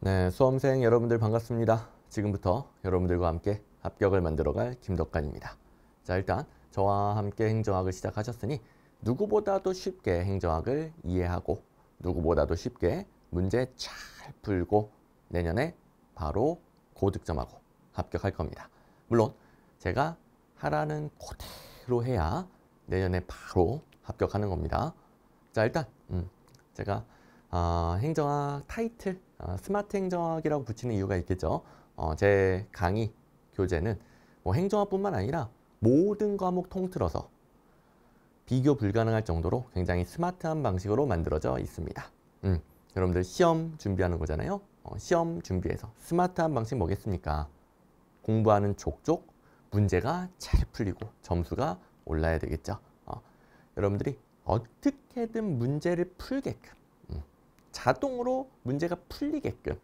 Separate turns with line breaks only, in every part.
네, 수험생 여러분들 반갑습니다. 지금부터 여러분들과 함께 합격을 만들어갈 김덕관입니다. 자, 일단 저와 함께 행정학을 시작하셨으니 누구보다도 쉽게 행정학을 이해하고 누구보다도 쉽게 문제 잘 풀고 내년에 바로 고득점하고 합격할 겁니다. 물론 제가 하라는 그대로 해야 내년에 바로 합격하는 겁니다. 자, 일단 제가 행정학 타이틀 스마트 행정학이라고 붙이는 이유가 있겠죠. 제 강의 교재는 뭐 행정학뿐만 아니라 모든 과목 통틀어서 비교 불가능할 정도로 굉장히 스마트한 방식으로 만들어져 있습니다. 여러분들 시험 준비하는 거잖아요. 시험 준비해서 스마트한 방식 뭐겠습니까? 공부하는 족족 문제가 잘 풀리고 점수가 올라야 되겠죠. 여러분들이 어떻게든 문제를 풀게끔 자동으로 문제가 풀리게끔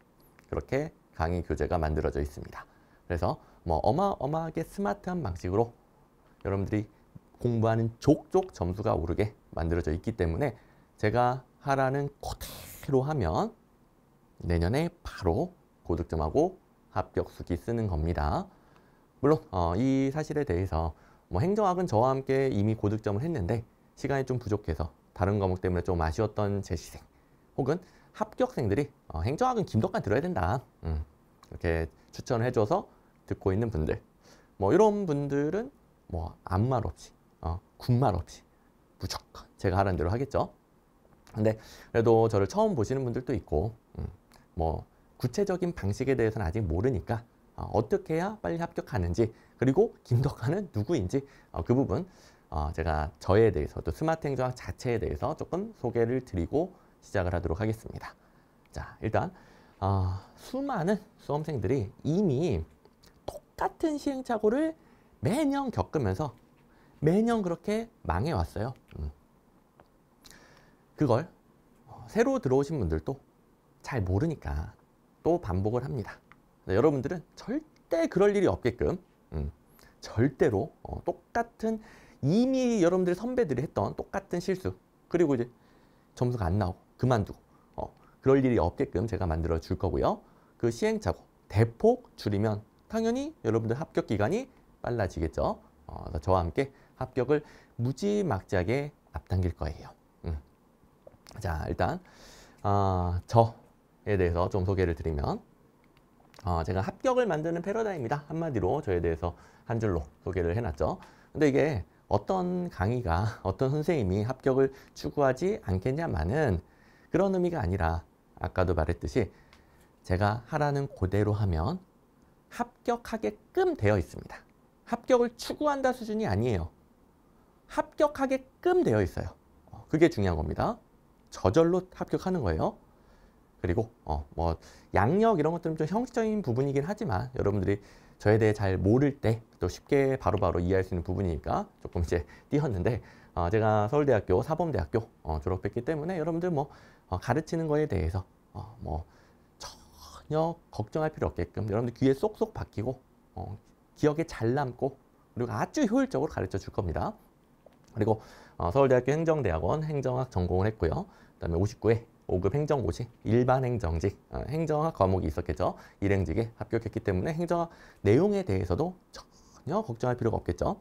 그렇게 강의 교재가 만들어져 있습니다. 그래서 뭐 어마어마하게 스마트한 방식으로 여러분들이 공부하는 족족 점수가 오르게 만들어져 있기 때문에 제가 하라는 그대로 하면 내년에 바로 고득점하고 합격수기 쓰는 겁니다. 물론 이 사실에 대해서 뭐 행정학은 저와 함께 이미 고득점을 했는데 시간이 좀 부족해서 다른 과목 때문에 좀 아쉬웠던 재시생 혹은 합격생들이 행정학은 김덕관 들어야 된다 이렇게 추천을 해줘서 듣고 있는 분들 뭐 이런 분들은 뭐 아무 말 없이 군말 없이 무조건 제가 하라는 대로 하겠죠. 근데 그래도 저를 처음 보시는 분들도 있고 뭐 구체적인 방식에 대해서는 아직 모르니까 어떻게 해야 빨리 합격하는지 그리고 김덕관은 누구인지 그 부분 제가 저에 대해서 또 스마트 행정학 자체에 대해서 조금 소개를 드리고 시작을 하도록 하겠습니다. 자, 일단 수많은 수험생들이 이미 똑같은 시행착오를 매년 겪으면서 매년 그렇게 망해왔어요. 그걸 새로 들어오신 분들도 잘 모르니까 또 반복을 합니다. 여러분들은 절대 그럴 일이 없게끔 절대로 똑같은 이미 여러분들 선배들이 했던 똑같은 실수 그리고 이제 점수가 안 나오고 그만두고 그럴 일이 없게끔 제가 만들어 줄 거고요. 그 시행착오 대폭 줄이면 당연히 여러분들 합격 기간이 빨라지겠죠. 저와 함께 합격을 무지막지하게 앞당길 거예요. 자, 일단 저에 대해서 좀 소개를 드리면 제가 합격을 만드는 패러다임이다. 한마디로 저에 대해서 한 줄로 소개를 해놨죠. 근데 이게 어떤 강의가 어떤 선생님이 합격을 추구하지 않겠냐마는 그런 의미가 아니라 아까도 말했듯이 제가 하라는 그대로 하면 합격하게끔 되어 있습니다. 합격을 추구한다 수준이 아니에요. 합격하게끔 되어 있어요. 그게 중요한 겁니다. 저절로 합격하는 거예요. 그리고 뭐 양력 이런 것들은 좀 형식적인 부분이긴 하지만 여러분들이 저에 대해 잘 모를 때 또 쉽게 바로바로 이해할 수 있는 부분이니까 조금 이제 띄었는데 제가 서울대학교 사범대학교 졸업했기 때문에 여러분들 뭐 가르치는 거에 대해서 뭐 전혀 걱정할 필요 없게끔 여러분들 귀에 쏙쏙 박히고 기억에 잘 남고 그리고 아주 효율적으로 가르쳐 줄 겁니다. 그리고 서울대학교 행정대학원 행정학 전공을 했고요. 그다음에 59회 5급 행정고시, 일반 행정직, 행정학 과목이 있었겠죠. 일행직에 합격했기 때문에 행정학 내용에 대해서도 전혀 걱정할 필요가 없겠죠.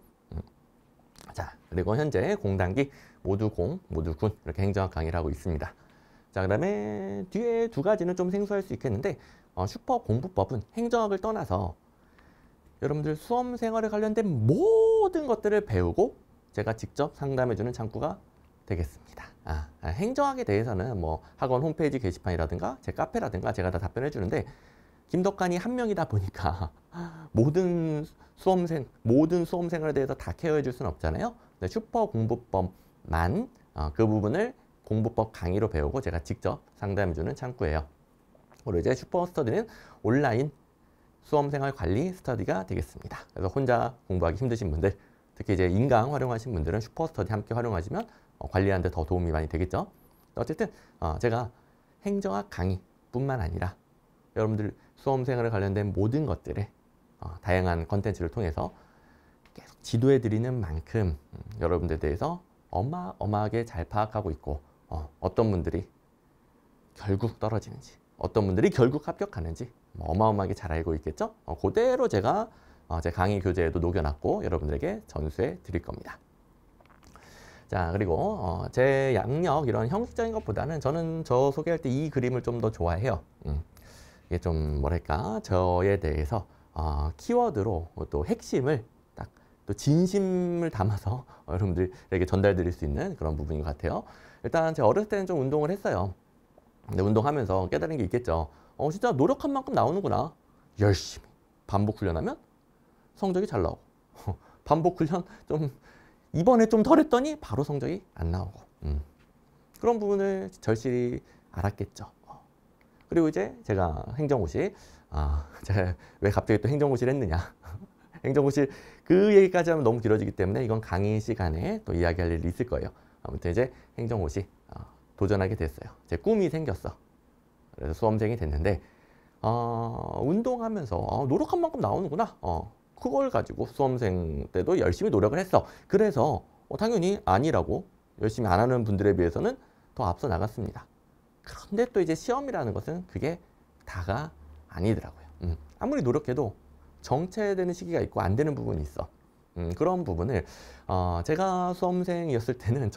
자, 그리고 현재 공단기 모두 공, 모두 군 이렇게 행정학 강의를 하고 있습니다. 자, 그다음에 뒤에 두 가지는 좀 생소할 수 있겠는데 슈퍼 공부법은 행정학을 떠나서 여러분들 수험 생활에 관련된 모든 것들을 배우고 제가 직접 상담해주는 창구가 되겠습니다. 행정학에 대해서는 뭐 학원 홈페이지 게시판이라든가 제 카페라든가 제가 다 답변해 주는데 김덕관이 한 명이다 보니까 모든 수험생활에 대해서 다 케어해 줄 수는 없잖아요. 근데 슈퍼 공부법만 그 부분을 공부법 강의로 배우고 제가 직접 상담해 주는 창구예요. 그리고 이제 슈퍼 스터디는 온라인 수험생활 관리 스터디가 되겠습니다. 그래서 혼자 공부하기 힘드신 분들 특히 이제 인강 활용하신 분들은 슈퍼스터디 함께 활용하시면 관리하는 데 더 도움이 많이 되겠죠. 어쨌든 제가 행정학 강의뿐만 아니라 여러분들 수험생활에 관련된 모든 것들을 다양한 컨텐츠를 통해서 계속 지도해 드리는 만큼 여러분들에 대해서 어마어마하게 잘 파악하고 있고 어떤 분들이 결국 떨어지는지 어떤 분들이 결국 합격하는지 어마어마하게 잘 알고 있겠죠? 그대로 제가 제 강의 교재에도 녹여놨고 여러분들에게 전수해 드릴 겁니다. 자, 그리고 제 양력 이런 형식적인 것보다는 저는 저 소개할 때 이 그림을 좀 더 좋아해요. 이게 좀 뭐랄까 저에 대해서 키워드로 또 핵심을 딱 또 진심을 담아서 여러분들에게 전달드릴 수 있는 그런 부분인 것 같아요. 일단 제가 어렸을 때는 좀 운동을 했어요. 근데 운동하면서 깨달은 게 있겠죠. 진짜 노력한 만큼 나오는구나. 열심히 반복 훈련하면 성적이 잘 나오고 반복 훈련 좀 이번에 좀 덜 했더니 바로 성적이 안 나오고 그런 부분을 절실히 알았겠죠. 그리고 이제 제가 행정고시 제가 왜 갑자기 또 행정고시를 했느냐 행정고시 그 얘기까지 하면 너무 길어지기 때문에 이건 강의 시간에 또 이야기할 일이 있을 거예요. 아무튼 이제 행정고시 도전하게 됐어요. 제 꿈이 생겼어. 그래서 수험생이 됐는데 운동하면서 노력한 만큼 나오는구나. 그걸 가지고 수험생 때도 열심히 노력을 했어. 그래서 당연히 아니라고 열심히 안 하는 분들에 비해서는 더 앞서 나갔습니다. 그런데 또 이제 시험이라는 것은 그게 다가 아니더라고요. 아무리 노력해도 정체되는 시기가 있고 안 되는 부분이 있어. 그런 부분을 제가 수험생이었을 때는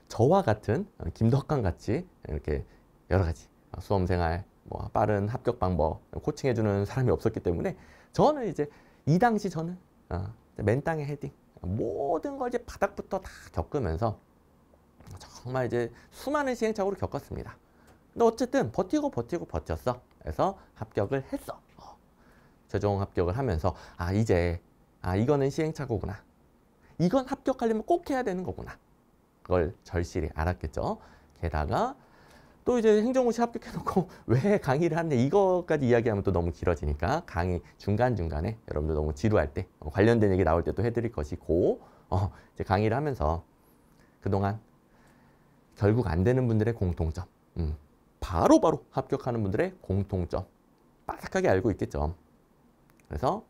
저와 같은 김덕관 같이 이렇게 여러 가지 수험생활 뭐 빠른 합격 방법 코칭해주는 사람이 없었기 때문에 저는 이제 이 당시 저는 맨 땅에 헤딩 모든 걸 이제 바닥부터 다 겪으면서 정말 이제 수많은 시행착오를 겪었습니다. 근데 어쨌든 버티고 버텼어. 그래서 합격을 했어. 최종 합격을 하면서 이제 이거는 시행착오구나. 이건 합격하려면 꼭 해야 되는 거구나. 그걸 절실히 알았겠죠. 게다가 또 이제 행정고시 합격해놓고 왜 강의를 하느냐 이거까지 이야기하면 또 너무 길어지니까 강의 중간중간에 여러분들 너무 지루할 때 관련된 얘기 나올 때 또 해드릴 것이고 이제 강의를 하면서 그동안 결국 안 되는 분들의 공통점 바로바로 합격하는 분들의 공통점 빠삭하게 알고 있겠죠. 그래서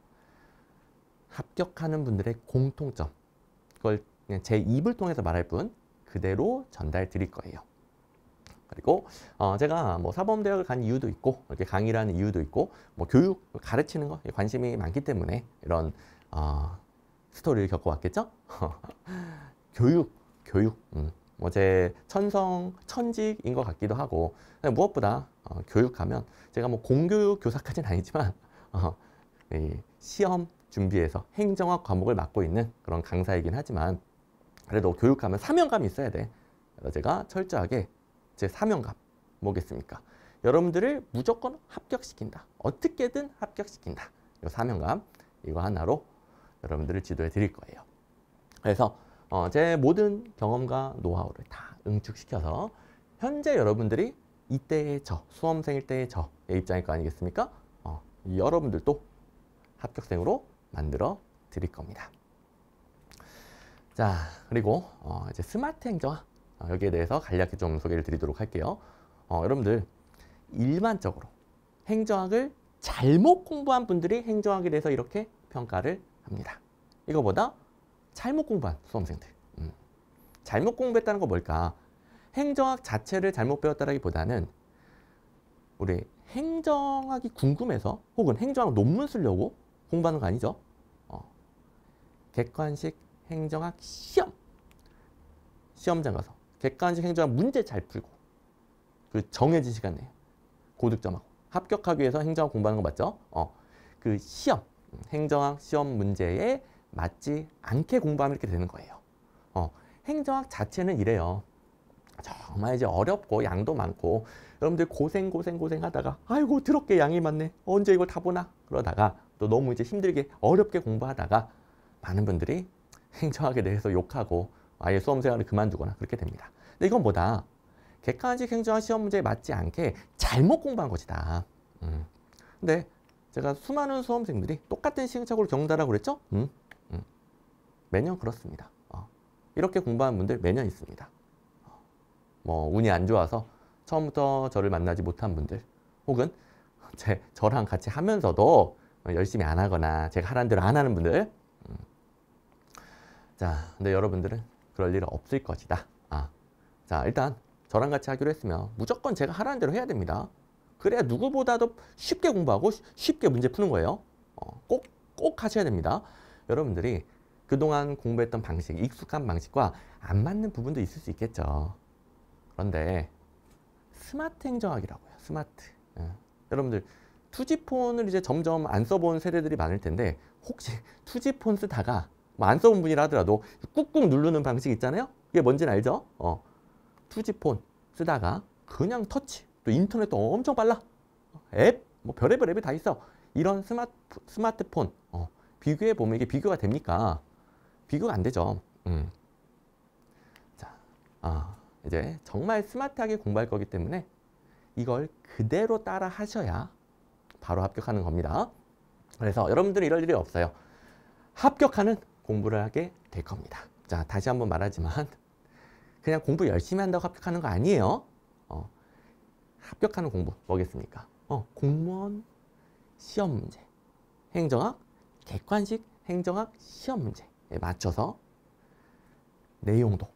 합격하는 분들의 공통점 그걸 그냥 제 입을 통해서 말할 뿐 그대로 전달 드릴 거예요. 그리고 제가 뭐 사범대학을 간 이유도 있고 이렇게 강의를 하는 이유도 있고 뭐 교육 가르치는 거 관심이 많기 때문에 이런 스토리를 겪어왔겠죠. 교육 뭐 제 천직인 것 같기도 하고 무엇보다 교육하면 제가 뭐 공교육 교사까지는 아니지만 이 시험 준비해서 행정학 과목을 맡고 있는 그런 강사이긴 하지만 그래도 교육하면 사명감이 있어야 돼. 그래서 제가 철저하게 제 사명감 뭐겠습니까? 여러분들을 무조건 합격시킨다. 어떻게든 합격시킨다. 이 사명감 이거 하나로 여러분들을 지도해 드릴 거예요. 그래서 제 모든 경험과 노하우를 다 응축시켜서 현재 여러분들이 이때의 수험생일 때의 저의 입장일 거 아니겠습니까? 여러분들도 합격생으로 만들어 드릴 겁니다. 자, 그리고 이제 스마트 행정학 여기에 대해서 간략히 좀 소개를 드리도록 할게요. 여러분들 일반적으로 행정학을 잘못 공부한 분들이 행정학에 대해서 이렇게 평가를 합니다. 이거보다 잘못 공부한 수험생들. 잘못 공부했다는 거 뭘까? 행정학 자체를 잘못 배웠다라기보다는 우리 행정학이 궁금해서 혹은 행정학 논문 쓰려고 공부하는 거 아니죠? 객관식 행정학 시험장 가서 객관식 행정학 문제 잘 풀고 그 정해진 시간 내에 고득점하고 합격하기 위해서 행정학 공부하는 거 맞죠? 그 행정학 시험 문제에 맞지 않게 공부하면 이렇게 되는 거예요. 행정학 자체는 이래요. 정말 이제 어렵고 양도 많고 여러분들 고생 하다가 아이고 더럽게 양이 많네. 언제 이걸 다 보나? 그러다가 또 너무 이제 힘들게 어렵게 공부하다가 많은 분들이 행정학에 대해서 욕하고 아예 수험생활을 그만두거나 그렇게 됩니다. 근데 이건 뭐다? 객관식 행정학 시험 문제에 맞지 않게 잘못 공부한 것이다. 근데 제가 수많은 수험생들이 똑같은 시행착오를 겪는다라고 그랬죠? 매년 그렇습니다. 이렇게 공부하는 분들 매년 있습니다. 뭐 운이 안 좋아서 처음부터 저를 만나지 못한 분들 혹은 저랑 같이 하면서도 열심히 안 하거나 제가 하라는 대로 안 하는 분들 자, 근데 여러분들은 그럴 일은 없을 것이다. 자, 일단 저랑 같이 하기로 했으면 무조건 제가 하라는 대로 해야 됩니다. 그래야 누구보다도 쉽게 공부하고 쉽게 문제 푸는 거예요. 꼭 하셔야 됩니다. 여러분들이 그동안 공부했던 방식, 익숙한 방식과 안 맞는 부분도 있을 수 있겠죠. 그런데 스마트 행정학이라고요. 스마트. 여러분들 투지폰을 이제 점점 안 써본 세대들이 많을 텐데 혹시 투지폰 쓰다가 뭐 안 써본 분이라 하더라도 꾹꾹 누르는 방식 있잖아요. 이게 뭔지는 알죠? 투지폰 쓰다가 그냥 터치, 또 인터넷도 엄청 빨라. 앱, 뭐 별의별 앱이 다 있어. 이런 스마트폰 비교해 보면 이게 비교가 됩니까? 비교가 안 되죠. 자, 이제 정말 스마트하게 공부할 거기 때문에 이걸 그대로 따라 하셔야 바로 합격하는 겁니다. 그래서 여러분들은 이럴 일이 없어요. 합격하는 공부를 하게 될 겁니다. 자, 다시 한번 말하지만 그냥 공부 열심히 한다고 합격하는 거 아니에요. 합격하는 공부 뭐겠습니까? 공무원 시험 문제, 행정학, 객관식 행정학 시험 문제에 맞춰서 내용도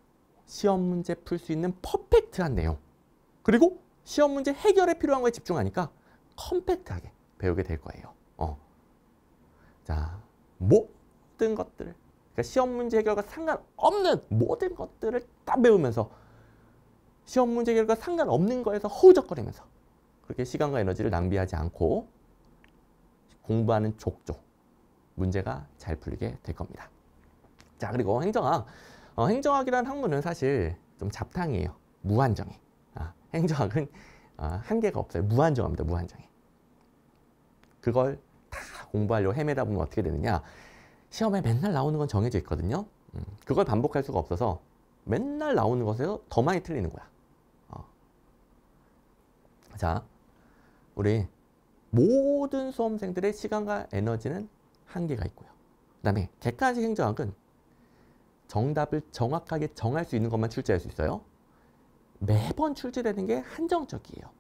시험 문제 풀 수 있는 퍼펙트한 내용, 그리고 시험 문제 해결에 필요한 거에 집중하니까 컴팩트하게 배우게 될 거예요. 자, 모든 것들을, 그러니까 시험 문제 해결과 상관없는 모든 것들을 다 배우면서 시험 문제 해결과 상관없는 거에서 허우적거리면서 그렇게 시간과 에너지를 낭비하지 않고 공부하는 족족 문제가 잘 풀리게 될 겁니다. 자, 그리고 행정학. 행정학이라는 학문은 사실 좀 잡탕이에요. 무한정의. 행정학은 한계가 없어요. 무한정합니다. 무한정의. 그걸 다 공부하려고 헤매다 보면 어떻게 되느냐. 시험에 맨날 나오는 건 정해져 있거든요. 그걸 반복할 수가 없어서 맨날 나오는 것에서 더 많이 틀리는 거야. 자, 우리 모든 수험생들의 시간과 에너지는 한계가 있고요. 그 다음에 객관식 행정학은 정답을 정확하게 정할 수 있는 것만 출제할 수 있어요. 매번 출제되는 게 한정적이에요.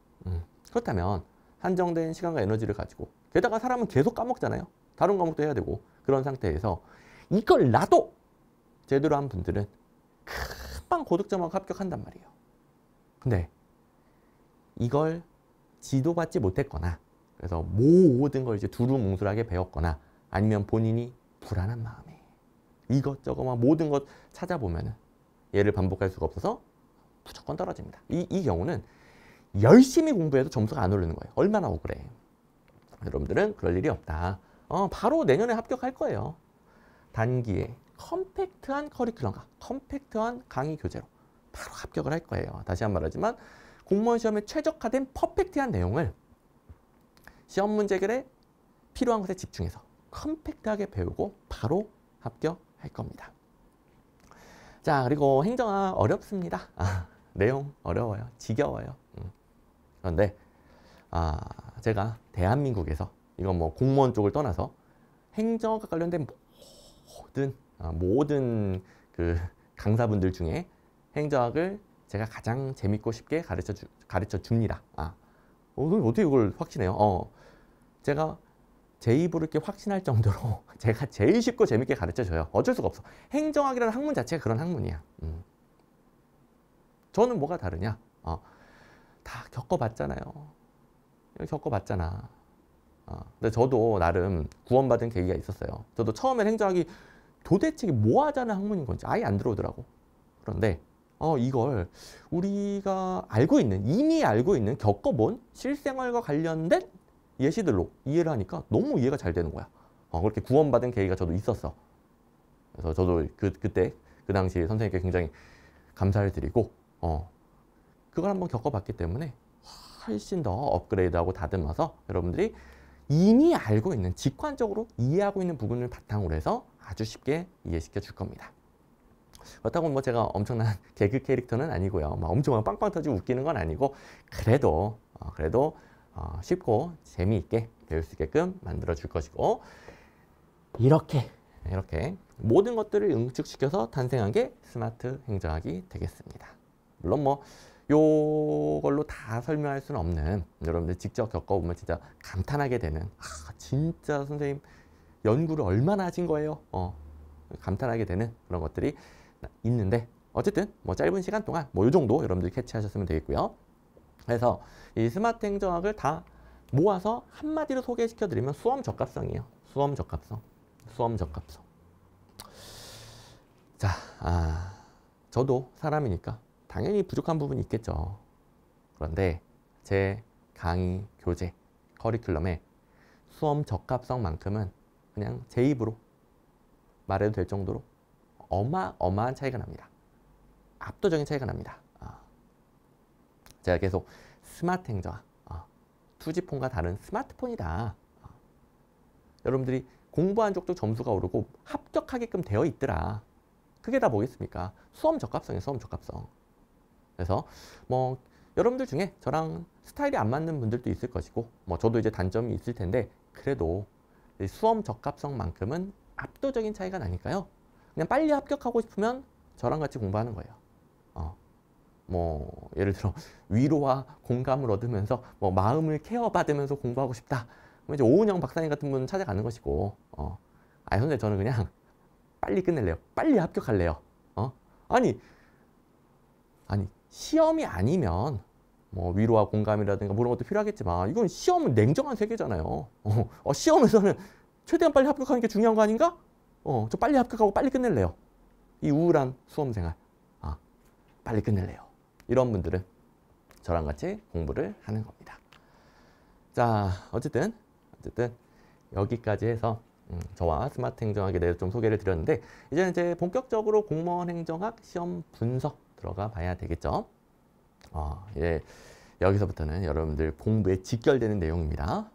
그렇다면 한정된 시간과 에너지를 가지고, 게다가 사람은 계속 까먹잖아요. 다른 과목도 해야 되고, 그런 상태에서 이걸 나도 제대로 한 분들은 금방 고득점하고 합격한단 말이에요. 근데 이걸 지도받지 못했거나, 그래서 모든 걸 이제 두루뭉술하게 배웠거나, 아니면 본인이 불안한 마음에 이것저것 막 모든 것 찾아보면은 얘를 반복할 수가 없어서 무조건 떨어집니다. 이 경우는 열심히 공부해도 점수가 안 오르는 거예요. 얼마나 억울해. 여러분들은 그럴 일이 없다. 바로 내년에 합격할 거예요. 단기에 컴팩트한 커리큘럼과 컴팩트한 강의 교재로 바로 합격을 할 거예요. 다시 한 번 말하지만 공무원 시험에 최적화된 퍼펙트한 내용을 시험 문제 해결에 필요한 것에 집중해서 컴팩트하게 배우고 바로 합격할 겁니다. 자, 그리고 행정학 어렵습니다. 내용 어려워요. 지겨워요. 그런데 제가 대한민국에서 이건 뭐 공무원 쪽을 떠나서 행정학과 관련된 모든 그 강사분들 중에 행정학을 제가 가장 재밌고 쉽게 가르쳐 줍니다. 어떻게 이걸 확신해요? 제가 제 입으로 이렇게 확신할 정도로 제가 제일 쉽고 재밌게 가르쳐 줘요. 어쩔 수가 없어. 행정학이라는 학문 자체가 그런 학문이야. 저는 뭐가 다르냐? 다 겪어봤잖아요. 겪어봤잖아. 근데 저도 나름 구원받은 계기가 있었어요. 저도 처음엔 행정학이 도대체 뭐 하자는 학문인 건지 아예 안 들어오더라고. 그런데 이걸 우리가 이미 알고 있는 겪어본 실생활과 관련된 예시들로 이해를 하니까 너무 이해가 잘 되는 거야. 그렇게 구원받은 계기가 저도 있었어. 그래서 저도 그때 그 당시 선생님께 굉장히 감사를 드리고 그걸 한번 겪어봤기 때문에 훨씬 더 업그레이드하고 다듬어서 여러분들이 이미 알고 있는, 직관적으로 이해하고 있는 부분을 바탕으로 해서 아주 쉽게 이해시켜 줄 겁니다. 그렇다고 뭐 제가 엄청난 개그 캐릭터는 아니고요. 막 엄청 빵빵 터지고 웃기는 건 아니고, 그래도 쉽고 재미있게 배울 수 있게끔 만들어 줄 것이고, 이렇게 모든 것들을 응축시켜서 탄생한 게 스마트 행정학이 되겠습니다. 물론 뭐 요걸로 다 설명할 수는 없는, 여러분들 직접 겪어보면 진짜 감탄하게 되는, 진짜 선생님 연구를 얼마나 하신 거예요? 감탄하게 되는 그런 것들이 있는데, 어쨌든 뭐 짧은 시간 동안 뭐 요 정도 여러분들이 캐치하셨으면 되겠고요. 그래서 이 스마트 행정학을 다 모아서 한마디로 소개시켜드리면 수험 적합성이에요. 수험 적합성. 수험 적합성. 자, 저도 사람이니까 당연히 부족한 부분이 있겠죠. 그런데 제 강의, 교재, 커리큘럼에 수험 적합성만큼은 그냥 제 입으로 말해도 될 정도로 어마어마한 차이가 납니다. 압도적인 차이가 납니다. 제가 계속 스마트 행정학, 투지폰과 다른 스마트폰이다. 여러분들이 공부한 쪽도 점수가 오르고 합격하게끔 되어 있더라. 그게 다 뭐겠습니까? 수험 적합성이에요. 수험 적합성. 그래서 뭐 여러분들 중에 저랑 스타일이 안 맞는 분들도 있을 것이고 뭐 저도 이제 단점이 있을 텐데 그래도 수험 적합성만큼은 압도적인 차이가 나니까요. 그냥 빨리 합격하고 싶으면 저랑 같이 공부하는 거예요. 뭐 예를 들어 위로와 공감을 얻으면서 뭐 마음을 케어받으면서 공부하고 싶다. 그럼 이제 오은영 박사님 같은 분 찾아가는 것이고 선생님 저는 그냥 빨리 끝낼래요. 빨리 합격할래요. 아니 시험이 아니면 뭐 위로와 공감이라든가 그런 것도 필요하겠지만 이건 시험은 냉정한 세계잖아요. 시험에서는 최대한 빨리 합격하는 게 중요한 거 아닌가? 저 빨리 합격하고 빨리 끝낼래요. 이 우울한 수험생활. 빨리 끝낼래요. 이런 분들은 저랑 같이 공부를 하는 겁니다. 자, 어쨌든 여기까지 해서 저와 스마트 행정학에 대해서 좀 소개를 드렸는데 이제는 이제 본격적으로 공무원 행정학 시험 분석 들어가 봐야 되겠죠. 예, 여기서부터는 여러분들 공부에 직결되는 내용입니다.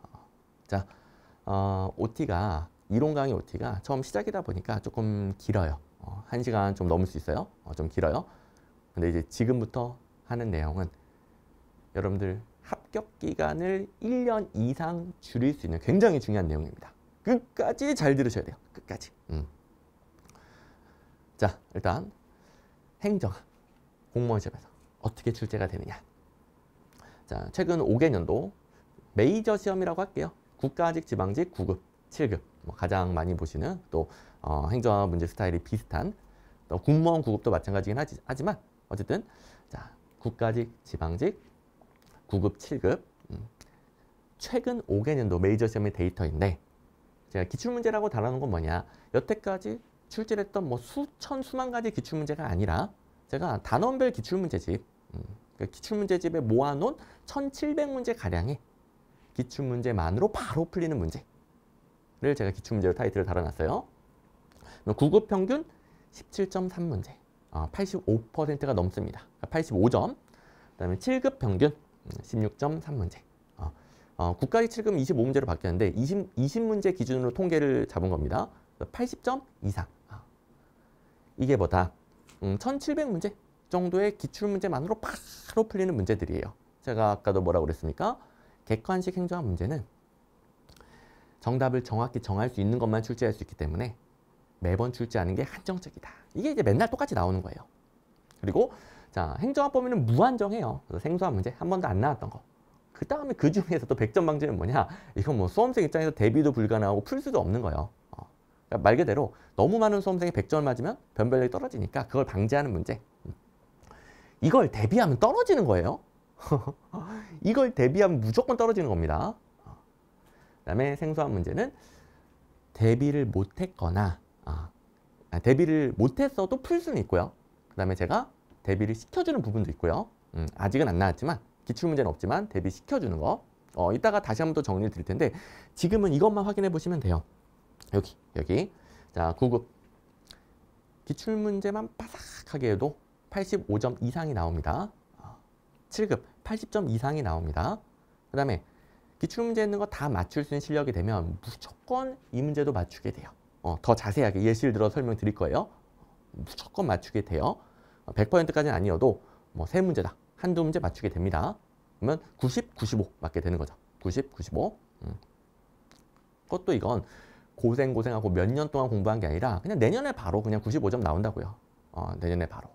자, OT가 이론 강의 OT가 처음 시작이다 보니까 조금 길어요. 1시간 좀 넘을 수 있어요. 좀 길어요. 근데 이제 지금부터 하는 내용은 여러분들 합격 기간을 1년 이상 줄일 수 있는 굉장히 중요한 내용입니다. 끝까지 잘 들으셔야 돼요. 끝까지. 자, 일단 행정학 공무원 시험에서 어떻게 출제가 되느냐. 자, 최근 5개년도 메이저 시험이라고 할게요. 국가직, 지방직, 9급, 7급 뭐 가장 많이 보시는 또 행정학 문제 스타일이 비슷한 또 공무원 9급도 마찬가지긴 하지만 어쨌든 자, 국가직, 지방직, 9급, 7급 최근 5개년도 메이저 시험의 데이터인데 제가 기출문제라고 달아놓은 건 뭐냐. 여태까지 출제했던 뭐 수천, 수만 가지 기출문제가 아니라 제가 단원별 기출문제집 기출문제집에 모아놓은 1700문제 가량의 기출문제만으로 바로 풀리는 문제를 제가 기출문제로 타이틀을 달아놨어요. 9급 평균 17.3문제 85%가 넘습니다. 85점. 그 다음에 7급 평균 16.3문제. 국가직 7급은 25문제로 바뀌었는데 20문제 기준으로 통계를 잡은 겁니다. 80점 이상. 이게 뭐다? 1700문제 정도의 기출문제만으로 바로 풀리는 문제들이에요. 제가 아까도 뭐라고 그랬습니까? 객관식 행정학 문제는 정답을 정확히 정할 수 있는 것만 출제할 수 있기 때문에 매번 출제하는 게 한정적이다. 이게 이제 맨날 똑같이 나오는 거예요. 그리고 자, 행정학 범위는 무한정해요. 그래서 생소한 문제 한 번도 안 나왔던 거. 그 다음에 그 중에서 또 100점 방지는 뭐냐? 이건 뭐 수험생 입장에서 대비도 불가능하고 풀 수도 없는 거예요. 그러니까 말 그대로 너무 많은 수험생이 100점을 맞으면 변별력이 떨어지니까 그걸 방지하는 문제. 이걸 대비하면 떨어지는 거예요. 이걸 대비하면 무조건 떨어지는 겁니다. 그 다음에 생소한 문제는 대비를 못했거나 대비를 못했어도 풀 수는 있고요. 그 다음에 제가 대비를 시켜주는 부분도 있고요. 아직은 안 나왔지만 기출문제는 없지만 대비시켜주는 거. 이따가 다시 한번 더 정리를 드릴 텐데 지금은 이것만 확인해 보시면 돼요. 여기 자 9급 기출문제만 바삭하게 해도 85점 이상이 나옵니다. 7급 80점 이상이 나옵니다. 그 다음에 기출문제 있는 거 다 맞출 수 있는 실력이 되면 무조건 이 문제도 맞추게 돼요. 더 자세하게 예시를 들어 설명드릴 거예요. 무조건 맞추게 돼요. 100%까지는 아니어도 뭐 3문제다. 한두 문제 맞추게 됩니다. 그러면 90, 95 맞게 되는 거죠. 90, 95. 그것도 이건 고생하고 몇 년 동안 공부한 게 아니라 그냥 내년에 바로 그냥 95점 나온다고요. 내년에 바로.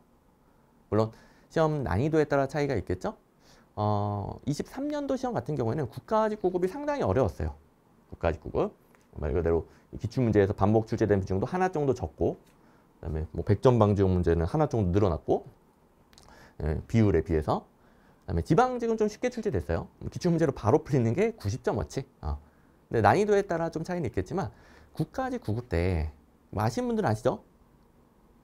물론 시험 난이도에 따라 차이가 있겠죠. 23년도 시험 같은 경우에는 국가직 9급이 상당히 어려웠어요. 국가직 9급. 말 그대로 기출문제에서 반복 출제된 비중도 하나 정도 적고 그다음에 뭐 100점 방지용 문제는 하나 정도 늘어났고 비율에 비해서 그다음에 지방직은 좀 쉽게 출제됐어요. 기출문제로 바로 풀리는 게 90.5치. 근데 난이도에 따라 좀 차이는 있겠지만 국가직 9급 때 뭐 아시는 분들은 아시죠?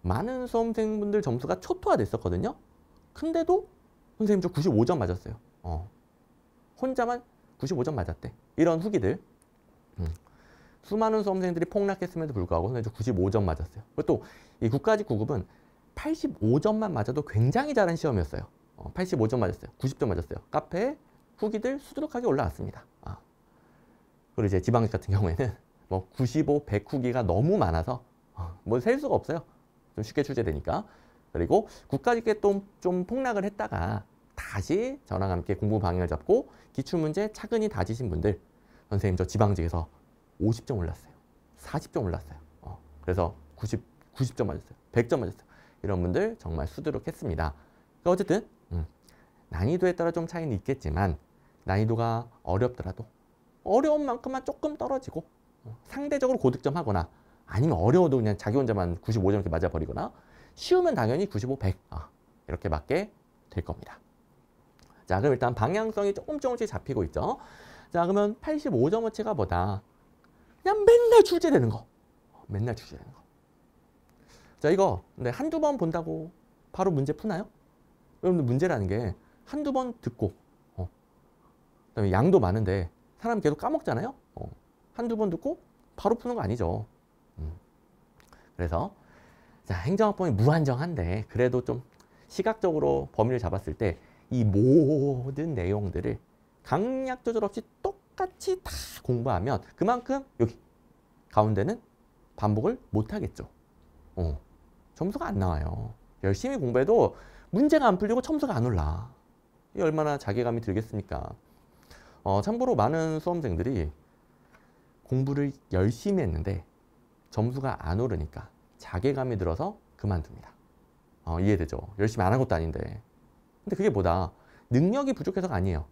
많은 수험생분들 점수가 초토화됐었거든요. 근데도 선생님 저 95점 맞았어요. 혼자만 95점 맞았대. 이런 후기들. 수많은 수험생들이 폭락했음에도 불구하고 선생님 저 95점 맞았어요. 그리고 또 이 국가직 9급은 85점만 맞아도 굉장히 잘한 시험이었어요. 85점 맞았어요. 90점 맞았어요. 카페에 후기들 수두룩하게 올라왔습니다. 그리고 이제 지방직 같은 경우에는 뭐 95, 100 후기가 너무 많아서 뭐 셀 수가 없어요. 좀 쉽게 출제되니까. 그리고 국가직에 또 좀 폭락을 했다가 다시 저랑 함께 공부 방향을 잡고 기출문제 차근히 다지신 분들 선생님 저 지방직에서 50점 올랐어요. 40점 올랐어요. 그래서 90점 맞았어요. 100점 맞았어요. 이런 분들 정말 수두룩했습니다. 그러니까 어쨌든 난이도에 따라 좀 차이는 있겠지만 난이도가 어렵더라도 어려운 만큼만 조금 떨어지고 상대적으로 고득점 하거나 아니면 어려워도 그냥 자기 혼자만 95점 이렇게 맞아버리거나 쉬우면 당연히 95, 100 이렇게 맞게 될 겁니다. 자, 그럼 일단 방향성이 조금씩 잡히고 있죠. 자, 그러면 85점어치가 뭐다? 그냥 맨날 출제되는 거. 맨날 출제되는 거. 자, 이거 근데 한두 번 본다고 바로 문제 푸나요? 여러분들 문제라는 게 한두 번 듣고 그다음에 양도 많은데 사람 계속 까먹잖아요. 한두 번 듣고 바로 푸는 거 아니죠. 그래서 자, 행정학범위 무한정한데 그래도 좀 시각적으로 범위를 잡았을 때 이 모든 내용들을 강약 조절 없이 똑같이 다 공부하면 그만큼 여기 가운데는 반복을 못 하겠죠. 점수가 안 나와요. 열심히 공부해도 문제가 안 풀리고 점수가 안 올라. 이게 얼마나 자괴감이 들겠습니까? 참고로 많은 수험생들이 공부를 열심히 했는데 점수가 안 오르니까 자괴감이 들어서 그만둡니다. 이해되죠? 열심히 안 한 것도 아닌데. 근데 그게 뭐다? 능력이 부족해서가 아니에요.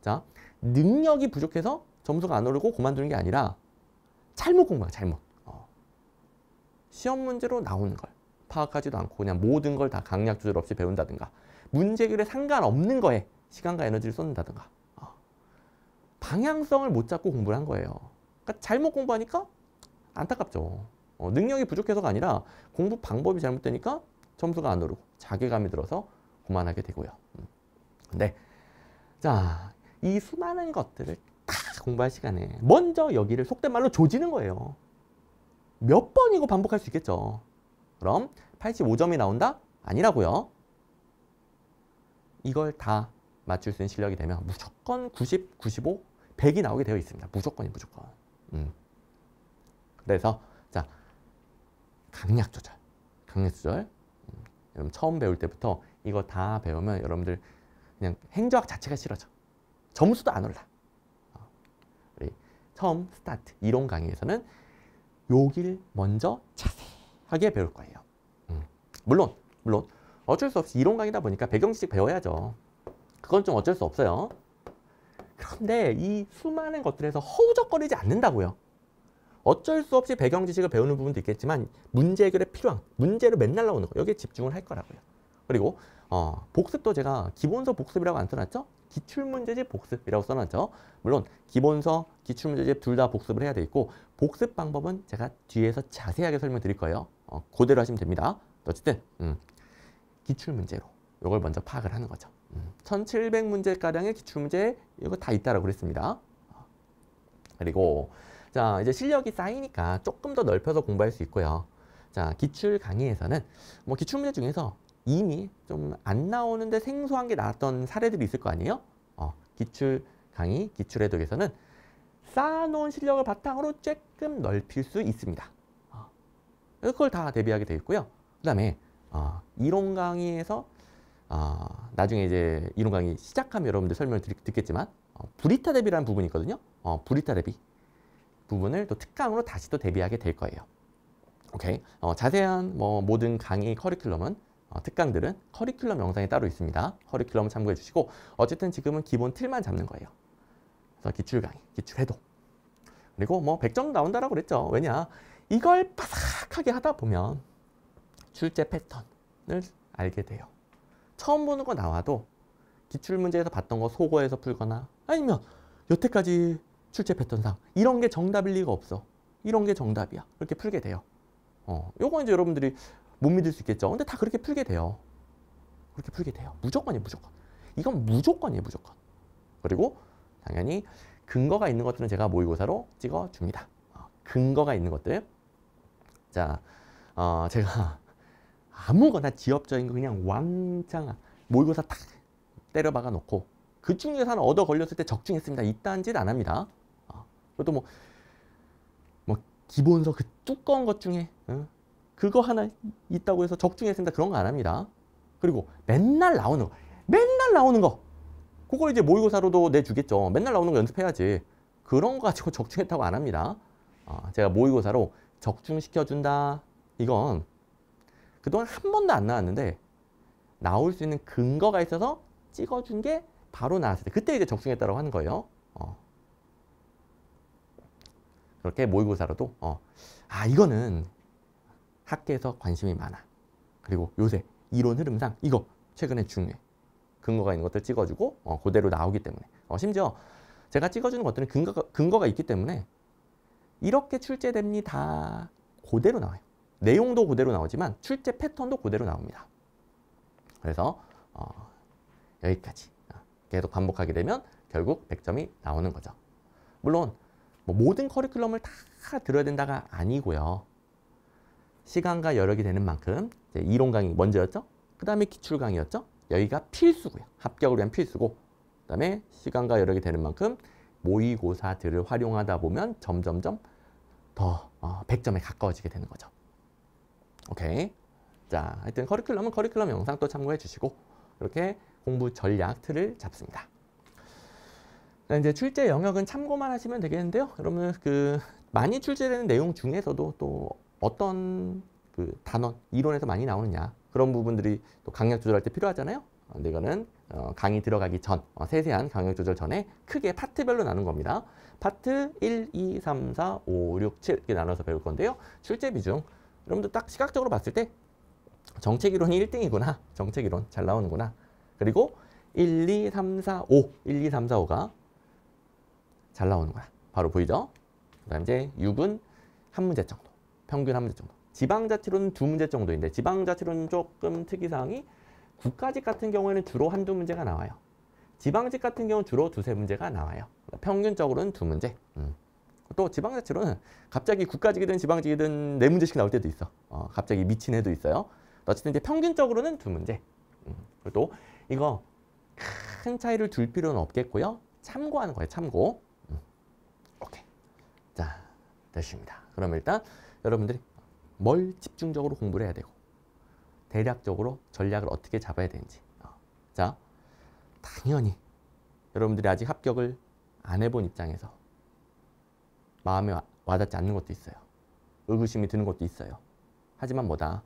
자, 능력이 부족해서 점수가 안 오르고 그만두는 게 아니라 잘못 공부야, 잘못. 시험 문제로 나오는 걸 파악하지도 않고 그냥 모든 걸 다 강약 조절 없이 배운다든가 문제 해결에 상관없는 거에 시간과 에너지를 쏟는다든가 방향성을 못 잡고 공부를 한 거예요. 그러니까 잘못 공부하니까 안타깝죠. 능력이 부족해서가 아니라 공부 방법이 잘못되니까 점수가 안 오르고 자괴감이 들어서 그만하게 되고요. 근데 자, 이 수많은 것들을 다 공부할 시간에 먼저 여기를 속된 말로 조지는 거예요. 몇 번이고 반복할 수 있겠죠. 그럼 85점이 나온다? 아니라고요. 이걸 다 맞출 수 있는 실력이 되면 무조건 90, 95, 100이 나오게 되어 있습니다. 무조건. 그래서 자, 강약 조절. 여러분 처음 배울 때부터 이거 다 배우면 여러분들 그냥 행정학 자체가 싫어져. 점수도 안 올라. 우리 처음 스타트 이론 강의에서는 여기를 먼저 자세하게 배울 거예요. 물론 어쩔 수 없이 이론 강의다 보니까 배경지식 배워야죠. 그건 좀 어쩔 수 없어요. 그런데 이 수많은 것들에서 허우적거리지 않는다고요. 어쩔 수 없이 배경 지식을 배우는 부분도 있겠지만 문제 해결에 필요한 문제로 맨날 나오는 거 여기에 집중을 할 거라고요. 그리고 복습도 제가 기본서 복습이라고 안 써놨죠? 기출문제집 복습이라고 써놨죠. 물론 기본서, 기출문제집 둘 다 복습을 해야 돼 있고 복습 방법은 제가 뒤에서 자세하게 설명드릴 거예요. 그대로 하시면 됩니다. 어쨌든 기출문제로 이걸 먼저 파악을 하는 거죠. 1700문제가량의 기출문제 이거 다 있다라고 그랬습니다. 그리고 자, 이제 실력이 쌓이니까 조금 더 넓혀서 공부할 수 있고요. 자, 기출 강의에서는 뭐 기출문제 중에서 이미 좀 안 나오는데 생소한 게 나왔던 사례들이 있을 거 아니에요? 기출 강의, 기출 해독에서는 쌓아놓은 실력을 바탕으로 조금 넓힐 수 있습니다. 그걸 다 대비하게 되어 있고요. 그 다음에 이론 강의에서 나중에 이제 이론 강의 시작하면 여러분들 설명을 듣겠지만 브리타 대비라는 부분이 있거든요. 브리타 대비 부분을 또 특강으로 다시 또 대비하게 될 거예요. 오케이. 자세한 모든 강의 커리큘럼은 특강들은 커리큘럼 영상이 따로 있습니다. 커리큘럼 참고해 주시고 어쨌든 지금은 기본 틀만 잡는 거예요. 그래서 기출 강의, 기출 해독. 그리고 100점 나온다라고 그랬죠. 왜냐? 이걸 바삭하게 하다 보면 출제 패턴을 알게 돼요. 처음 보는 거 나와도 기출문제에서 봤던 거 소거해서 풀거나 아니면 여태까지 출제 패턴상 이런 게 정답일 리가 없어. 이런 게 정답이야. 그렇게 풀게 돼요. 요거 이제 여러분들이 못 믿을 수 있겠죠. 근데 다 그렇게 풀게 돼요. 그렇게 풀게 돼요. 무조건이에요, 무조건. 이건 무조건이에요, 무조건. 그리고 당연히 근거가 있는 것들은 제가 모의고사로 찍어줍니다. 근거가 있는 것들. 자, 제가 아무거나 지엽적인 거 그냥 왕창 모의고사 탁 때려박아 놓고 그 중에서 하나 얻어 걸렸을 때 적중했습니다. 이딴 짓 안 합니다. 그것도 뭐 기본서 그 두꺼운 것 중에 그거 하나 있다고 해서 적중했습니다. 그런 거 안 합니다. 그리고 맨날 나오는 거 그걸 이제 모의고사로도 내주겠죠. 맨날 나오는 거 연습해야지. 그런 거 가지고 적중했다고 안 합니다. 제가 모의고사로 적중시켜준다. 이건 그동안 한 번도 안 나왔는데 나올 수 있는 근거가 있어서 찍어준 게 바로 나왔을 때 그때 이제 적중했다고 하는 거예요. 그렇게 모의고사로도 이거는 학계에서 관심이 많아. 그리고 요새 이론 흐름상 이거 최근에 중요해. 근거가 있는 것들 찍어주고 그대로 나오기 때문에 심지어 제가 찍어주는 것들은 근거가 있기 때문에 이렇게 출제됩니다. 그대로 나와요. 내용도 그대로 나오지만 출제 패턴도 그대로 나옵니다. 그래서 여기까지 계속 반복하게 되면 결국 100점이 나오는 거죠. 물론 뭐 모든 커리큘럼을 다 들어야 된다가 아니고요. 시간과 여력이 되는 만큼 이제 이론 강의 먼저였죠. 그 다음에 기출 강의였죠. 여기가 필수고요. 합격을 위한 필수고 그 다음에 시간과 여력이 되는 만큼 모의고사들을 활용하다 보면 점점점 더 100점에 가까워지게 되는 거죠. 오케이. 자, 하여튼 커리큘럼은 커리큘럼 영상 또 참고해 주시고 이렇게 공부 전략 틀을 잡습니다. 자, 이제 출제 영역은 참고만 하시면 되겠는데요. 여러분 많이 출제되는 내용 중에서도 또 어떤 단원, 이론에서 많이 나오느냐 그런 부분들이 또 강약 조절할 때 필요하잖아요. 근데 이거는 강의 들어가기 전, 세세한 강약 조절 전에 크게 파트별로 나눈 겁니다. 파트 1, 2, 3, 4, 5, 6, 7 이렇게 나눠서 배울 건데요. 출제 비중, 여러분들 딱 시각적으로 봤을 때 정책이론이 1등이구나. 정책이론 잘 나오는구나. 그리고 1, 2, 3, 4, 5, 1, 2, 3, 4, 5가 잘 나오는구나. 바로 보이죠? 그 다음 이제 6은 한 문제 정도, 평균 한 문제 정도. 지방자치론은 2문제 정도인데 지방자치론은 조금 특이사항이 국가직 같은 경우에는 주로 한두 문제가 나와요. 지방직 같은 경우는 주로 2~3문제가 나와요. 평균적으로는 2문제. 또 지방자치론은 갑자기 국가직이든 지방직이든 4문제씩 나올 때도 있어. 갑자기 미친 애도 있어요. 어쨌든 이제 평균적으로는 2문제. 그리고 또 이거 큰 차이를 둘 필요는 없겠고요. 참고하는 거예요. 참고. 오케이. 자, 됐습니다. 그럼 일단 여러분들이 뭘 집중적으로 공부를 해야 되고 대략적으로 전략을 어떻게 잡아야 되는지. 자, 당연히 여러분들이 아직 합격을 안 해본 입장에서 마음에 와닿지 않는 것도 있어요. 의구심이 드는 것도 있어요. 하지만 뭐다?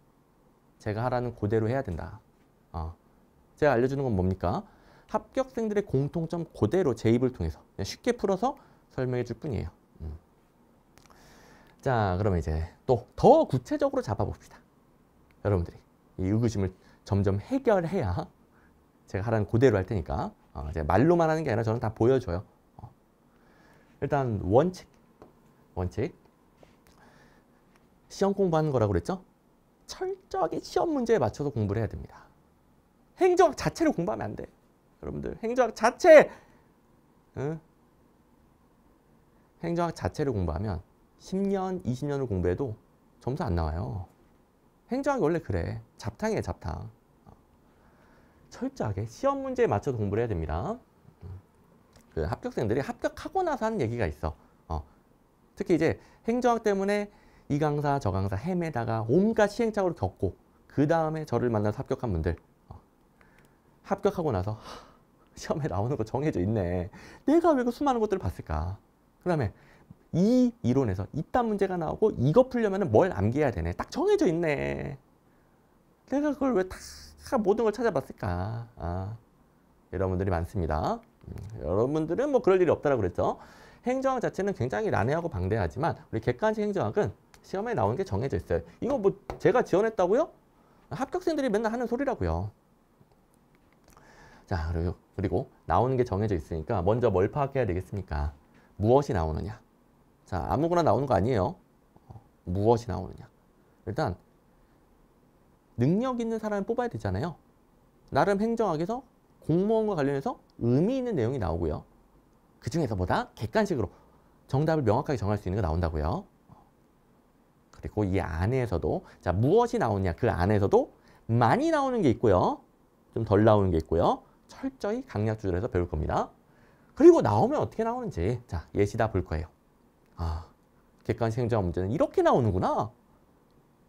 제가 하라는 그대로 해야 된다. 제가 알려주는 건 뭡니까? 합격생들의 공통점 그대로 제 입을 통해서 그냥 쉽게 풀어서 설명해 줄 뿐이에요. 자, 그러면 이제 또 더 구체적으로 잡아봅시다. 여러분들이 이 의구심을 점점 해결해야 제가 하라는 그대로 할 테니까 제가 말로만 하는 게 아니라 저는 다 보여줘요. 일단 원칙. 시험 공부하는 거라고 그랬죠? 철저하게 시험 문제에 맞춰서 공부를 해야 됩니다. 행정학 자체를 공부하면 안 돼. 여러분들 행정학 자체! 행정학 자체를 공부하면 10년, 20년을 공부해도 점수 안 나와요. 행정학이 원래 그래. 잡탕이에요, 잡탕. 철저하게 시험 문제에 맞춰서 공부를 해야 됩니다. 그 합격생들이 합격하고 나서 하는 얘기가 있어. 특히 이제 행정학 때문에 이 강사 저 강사 헤매다가 온갖 시행착오를 겪고 그 다음에 저를 만나서 합격한 분들 합격하고 나서 시험에 나오는 거 정해져 있네. 내가 왜 그 수많은 것들을 봤을까. 그 다음에 이 이론에서 이딴 문제가 나오고 이거 풀려면 뭘 암기해야 되네. 딱 정해져 있네. 내가 그걸 왜 다 모든 걸 찾아봤을까. 이런 분들이 많습니다. 여러분들은 뭐 그럴 일이 없다라고 그랬죠. 행정학 자체는 굉장히 난해하고 방대하지만 우리 객관식 행정학은 시험에 나오는 게 정해져 있어요. 이거 뭐 제가 지원했다고요? 합격생들이 맨날 하는 소리라고요. 자, 그리고 나오는 게 정해져 있으니까 먼저 뭘 파악해야 되겠습니까? 무엇이 나오느냐? 자, 아무거나 나오는 거 아니에요. 무엇이 나오느냐? 일단 능력 있는 사람을 뽑아야 되잖아요. 나름 행정학에서 공무원과 관련해서 의미 있는 내용이 나오고요. 그 중에서 보다 객관식으로 정답을 명확하게 정할 수 있는 거 나온다고요. 그리고 이 안에서도 자, 무엇이 나오냐? 그 안에서도 많이 나오는 게 있고요. 좀 덜 나오는 게 있고요. 철저히 강약 조절해서 배울 겁니다. 그리고 나오면 어떻게 나오는지 자, 예시 다 볼 거예요. 아, 객관식 행정학 문제는 이렇게 나오는구나.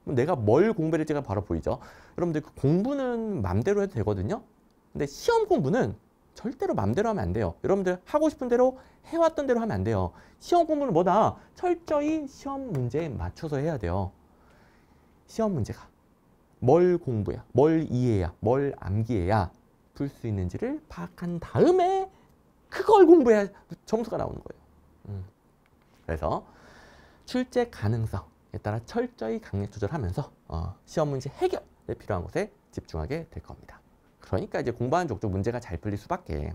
내가 뭘 공부했지가 바로 보이죠. 여러분들 그 공부는 맘대로 해도 되거든요. 근데 시험 공부는 절대로 맘대로 하면 안 돼요. 여러분들 하고 싶은 대로 해왔던 대로 하면 안 돼요. 시험 공부는 뭐다? 철저히 시험 문제에 맞춰서 해야 돼요. 시험 문제가 뭘 공부해야, 뭘 이해해야, 뭘 암기해야 풀 수 있는지를 파악한 다음에 그걸 공부해야 점수가 나오는 거예요. 그래서 출제 가능성에 따라 철저히 강약 조절하면서 시험 문제 해결에 필요한 곳에 집중하게 될 겁니다. 그러니까 이제 공부하는 족족 문제가 잘 풀릴 수밖에.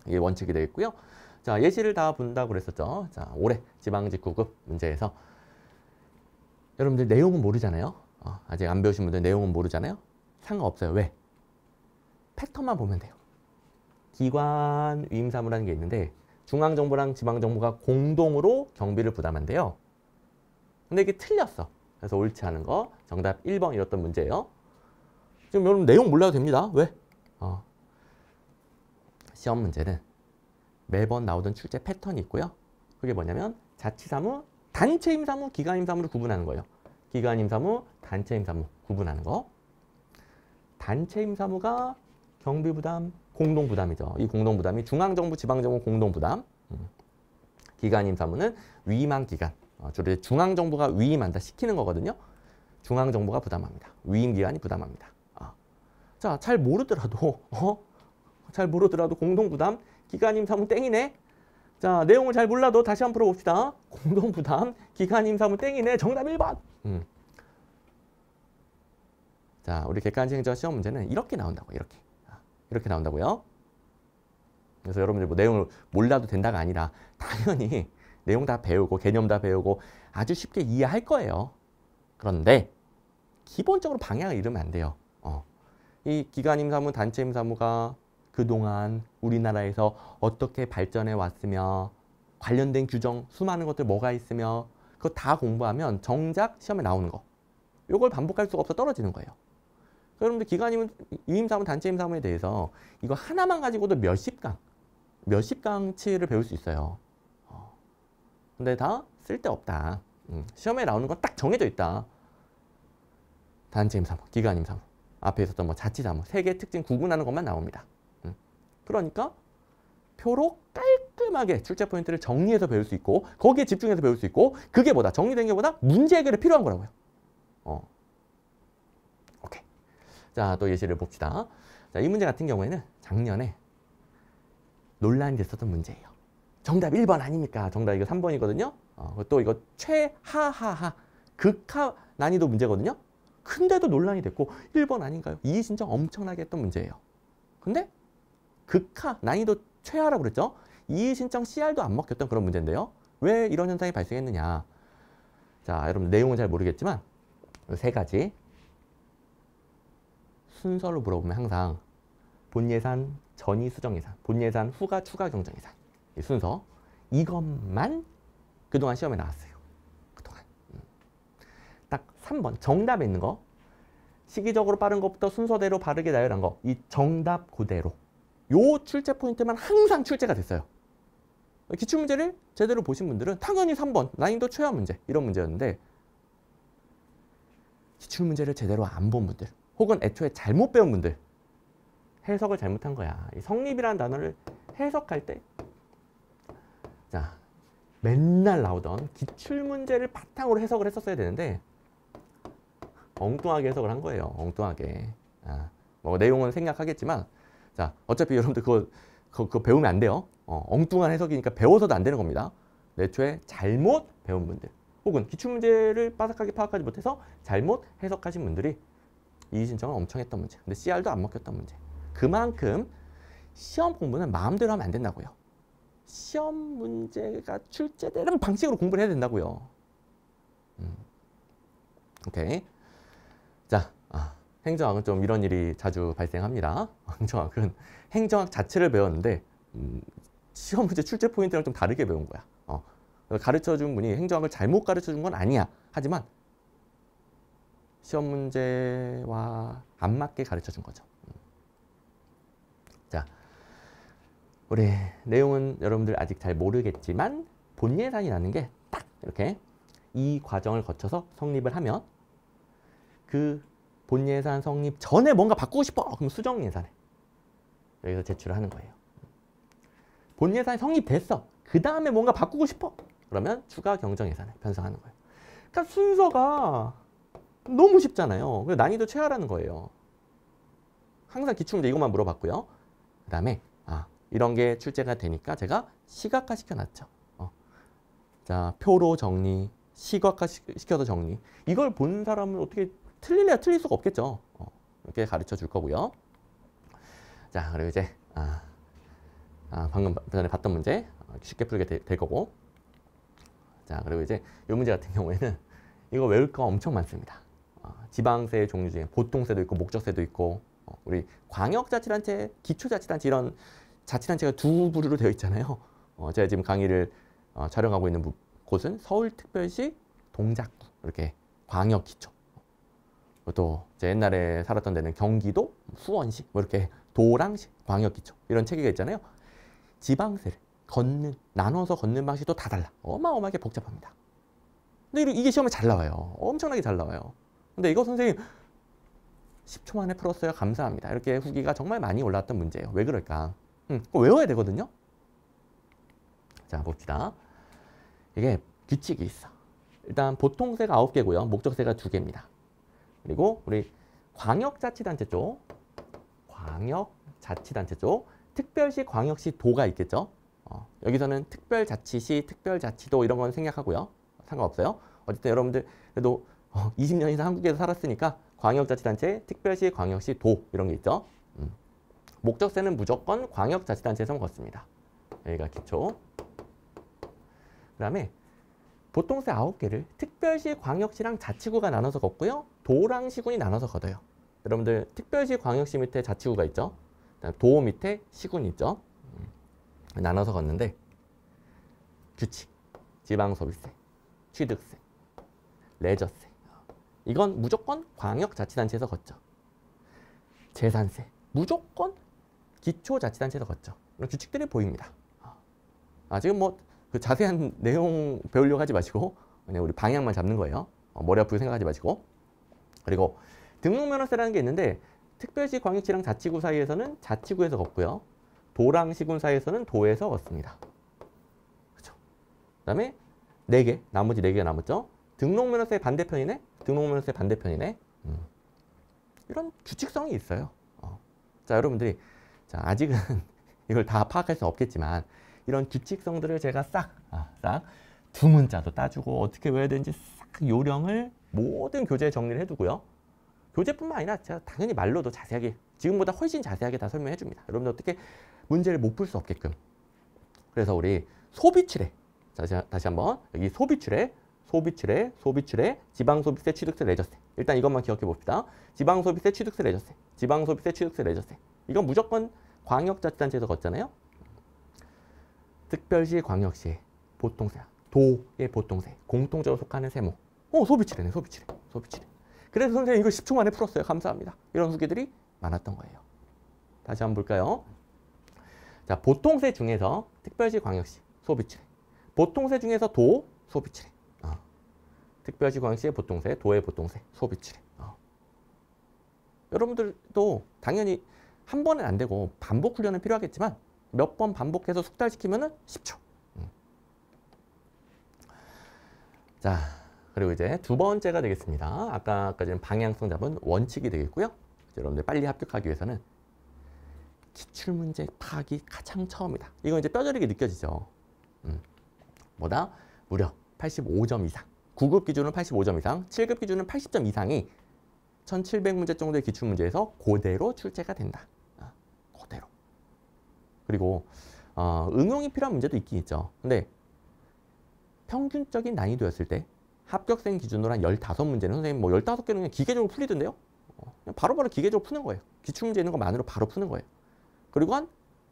이게 원칙이 되겠고요. 자, 예시를 다 본다고 그랬었죠. 자, 올해 지방직 9급 문제에서 여러분들 내용은 모르잖아요. 아직 안 배우신 분들 내용은 모르잖아요. 상관없어요. 왜? 패턴만 보면 돼요. 기관 위임사무라는 게 있는데 중앙정부랑 지방정부가 공동으로 경비를 부담한대요. 근데 이게 틀렸어. 그래서 옳지 않은 거 정답 1번이었던 문제예요. 지금 여러분 내용 몰라도 됩니다. 왜? 시험 문제는 매번 나오던 출제 패턴이 있고요. 그게 뭐냐면 자치사무, 단체임사무, 기관임사무를 구분하는 거예요. 기관임사무, 단체임사무 구분하는 거. 단체임사무가 경비부담, 공동부담이죠. 이 공동부담이 중앙정부, 지방정부 공동부담. 기관임사무는 위임한 기관. 주로 중앙정부가 위임한다 시키는 거거든요. 중앙정부가 부담합니다. 위임기관이 부담합니다. 자, 잘 모르더라도 잘 모르더라도 공동부담, 기관임사무 땡이네. 자, 내용을 잘 몰라도 다시 한번 풀어봅시다. 공동부담, 기관임사무 땡이네. 정답 1번. 자, 우리 객관식 행정 시험 문제는 이렇게 나온다고. 이렇게 나온다고요. 그래서 여러분들 뭐 내용을 몰라도 된다가 아니라 당연히 내용 다 배우고 개념 다 배우고 아주 쉽게 이해할 거예요. 그런데 기본적으로 방향을 잃으면 안 돼요. 이 기관임사무, 단체임사무가 그동안 우리나라에서 어떻게 발전해 왔으며 관련된 규정 수많은 것들 뭐가 있으며 그거 다 공부하면 정작 시험에 나오는 거 요걸 반복할 수가 없어 떨어지는 거예요. 여러분들 기관임, 위임사무, 단체임사무에 대해서 이거 하나만 가지고도 몇십 강치를 배울 수 있어요. 근데 다 쓸데없다. 시험에 나오는 건 딱 정해져 있다. 단체임사무, 기관임사무, 앞에 있었던 뭐 자치사무, 세 개의 특징 구분하는 것만 나옵니다. 그러니까 표로 깔끔하게 출제 포인트를 정리해서 배울 수 있고 거기에 집중해서 배울 수 있고 그게 뭐다? 정리된 게 뭐다? 문제 해결에 필요한 거라고요. 오케이. 자, 또 예시를 봅시다. 자, 이 문제 같은 경우에는 작년에 논란이 됐었던 문제예요. 정답 1번 아닙니까? 정답 이거 3번이거든요. 또 이거 최하하하 극하 난이도 문제거든요. 근데도 논란이 됐고 1번 아닌가요? 이의 신청 엄청나게 했던 문제예요. 근데 극하 난이도 최하라고 그랬죠. 이의 신청 CR도 안 먹혔던 그런 문제인데요. 왜 이런 현상이 발생했느냐? 자, 여러분 내용은 잘 모르겠지만 세 가지 순서로 물어보면 항상 본예산, 전이 수정예산, 본예산, 후가 추가 경정예산 이 순서 이것만 그동안 시험에 나왔어요. 그동안 딱 3번 정답에 있는 거 시기적으로 빠른 것부터 순서대로 바르게 나열한 거 이 정답 그대로 요 출제 포인트만 항상 출제가 됐어요. 기출문제를 제대로 보신 분들은 당연히 3번 난이도 최하 문제 이런 문제였는데 기출문제를 제대로 안 본 분들 혹은 애초에 잘못 배운 분들 해석을 잘못한 거야. 이 성립이라는 단어를 해석할 때 자, 맨날 나오던 기출문제를 바탕으로 해석을 했었어야 되는데 엉뚱하게 해석을 한 거예요. 엉뚱하게. 뭐 내용은 생략하겠지만 자, 어차피 여러분들 그거 배우면 안 돼요. 엉뚱한 해석이니까 배워서도 안 되는 겁니다. 애초에 잘못 배운 분들 혹은 기출문제를 빠삭하게 파악하지 못해서 잘못 해석하신 분들이 이의 신청을 엄청 했던 문제. 근데 CR도 안 먹혔던 문제. 그만큼 시험 공부는 마음대로 하면 안 된다고요. 시험 문제가 출제되는 방식으로 공부를 해야 된다고요. 오케이. 자, 행정학은 좀 이런 일이 자주 발생합니다. 행정학은 행정학 자체를 배웠는데 시험 문제 출제 포인트랑 좀 다르게 배운 거야. 가르쳐준 분이 행정학을 잘못 가르쳐준 건 아니야. 하지만 시험 문제와 안 맞게 가르쳐준 거죠. 자, 우리 내용은 여러분들 아직 잘 모르겠지만 본 예산이 나는 게 딱 이렇게 이 과정을 거쳐서 성립을 하면 그 본 예산 성립 전에 뭔가 바꾸고 싶어. 그럼 수정 예산에 여기서 제출을 하는 거예요. 본 예산이 성립됐어. 그 다음에 뭔가 바꾸고 싶어. 그러면 추가 경정 예산에 편성하는 거예요. 그러니까 순서가 너무 쉽잖아요. 그래서 난이도 최하라는 거예요. 항상 기출문제 이것만 물어봤고요. 그 다음에 이런 게 출제가 되니까 제가 시각화 시켜놨죠. 자, 표로 정리, 시각화 시켜서 정리. 이걸 본 사람은 어떻게 틀릴래야 틀릴 수가 없겠죠. 이렇게 가르쳐 줄 거고요. 자, 그리고 이제 방금 전에 봤던 문제 쉽게 풀게 될 거고. 자, 그리고 이제 이 문제 같은 경우에는 이거 외울 거 엄청 많습니다. 지방세 종류 중에 보통세도 있고 목적세도 있고 우리 광역자치단체, 기초자치단체 이런 자치단체가 두 부류로 되어 있잖아요. 제가 지금 강의를 촬영하고 있는 곳은 서울특별시, 동작구 이렇게 광역기초. 또 제 옛날에 살았던 데는 경기도, 수원시 뭐 이렇게 도랑시, 광역기초 이런 체계가 있잖아요. 지방세를 나눠서 걷는 방식도 다 달라. 어마어마하게 복잡합니다. 근데 이게 시험에 잘 나와요. 엄청나게 잘 나와요. 근데 이거 선생님 10초 만에 풀었어요. 감사합니다. 이렇게 후기가 정말 많이 올라왔던 문제예요. 왜 그럴까? 그거 외워야 되거든요. 자, 봅시다. 이게 규칙이 있어. 일단 보통세가 9개고요. 목적세가 2개입니다. 그리고 우리 광역자치단체 쪽, 특별시, 광역시, 도가 있겠죠. 여기서는 특별자치시, 특별자치도 이런 건 생략하고요. 상관없어요. 어쨌든 여러분들 그래도 20년 이상 한국에서 살았으니까 광역자치단체, 특별시, 광역시, 도 이런 게 있죠. 목적세는 무조건 광역자치단체에서 걷습니다. 여기가 기초. 그 다음에 보통세 9개를 특별시, 광역시랑 자치구가 나눠서 걷고요. 도랑 시군이 나눠서 걷어요. 여러분들 특별시, 광역시 밑에 자치구가 있죠. 도 밑에 시군이 있죠. 나눠서 걷는데 규칙, 지방소비세, 취득세, 레저세 이건 무조건 광역자치단체에서 걷죠. 재산세 무조건 기초자치단체에서 걷죠. 이런 규칙들이 보입니다. 지금 뭐 그 자세한 내용 배우려고 하지 마시고 그냥 우리 방향만 잡는 거예요. 머리 아프게 생각하지 마시고. 그리고 등록면허세라는 게 있는데 특별시, 광역시랑 자치구 사이에서는 자치구에서 걷고요. 도랑 시군 사이에서는 도에서 걷습니다. 그렇죠? 그다음에 4개, 나머지 4개가 남았죠. 등록면허세 반대편이네. 등록면허세 반대편이네. 이런 규칙성이 있어요. 자, 여러분들이 아직은 이걸 다 파악할 수는 없겠지만 이런 규칙성들을 제가 싹 두 문자도 따주고 어떻게 외워야 되는지 싹 요령을 모든 교재에 정리를 해두고요. 교재뿐만 아니라 제가 당연히 말로도 자세하게 지금보다 훨씬 자세하게 다 설명해 줍니다. 여러분들 어떻게 문제를 못 풀 수 없게끔. 그래서 우리 소비출에 다시 한번 여기 소비출에 지방소비세, 취득세, 레저세. 일단 이것만 기억해 봅시다. 지방소비세, 취득세, 레저세. 지방소비세, 취득세, 레저세. 이건 무조건 광역자치단체에서 걷잖아요. 특별시, 광역시 보통세, 도의 보통세, 공통적으로 속하는 세목. 소비출에네, 소비출에. 그래서 선생님 이거 10초 만에 풀었어요. 감사합니다. 이런 후기들이 많았던 거예요. 다시 한번 볼까요? 자, 보통세 중에서 특별시, 광역시, 소비출에. 보통세 중에서 도, 소비출에. 특별시, 광역시의 보통세, 도의 보통세, 소비출에. 여러분들도 당연히 한 번은 안 되고 반복 훈련은 필요하겠지만 몇 번 반복해서 숙달시키면은 10초. 자, 그리고 이제 두 번째가 되겠습니다. 아까까지는 방향성 잡은 원칙이 되겠고요. 여러분들 빨리 합격하기 위해서는 기출문제 파악이 가장 처음이다. 이건 이제 뼈저리게 느껴지죠. 뭐다? 무려 85점 이상. 9급 기준은 85점 이상, 7급 기준은 80점 이상이 1700문제 정도의 기출문제에서 그대로 출제가 된다. 그리고 응용이 필요한 문제도 있긴 있죠. 근데 평균적인 난이도였을 때 합격생 기준으로 한 15문제는 선생님 뭐 15개는 그냥 기계적으로 풀리던데요. 그냥 바로바로 기계적으로 푸는 거예요. 기출문제 있는 것만으로 바로 푸는 거예요. 그리고 한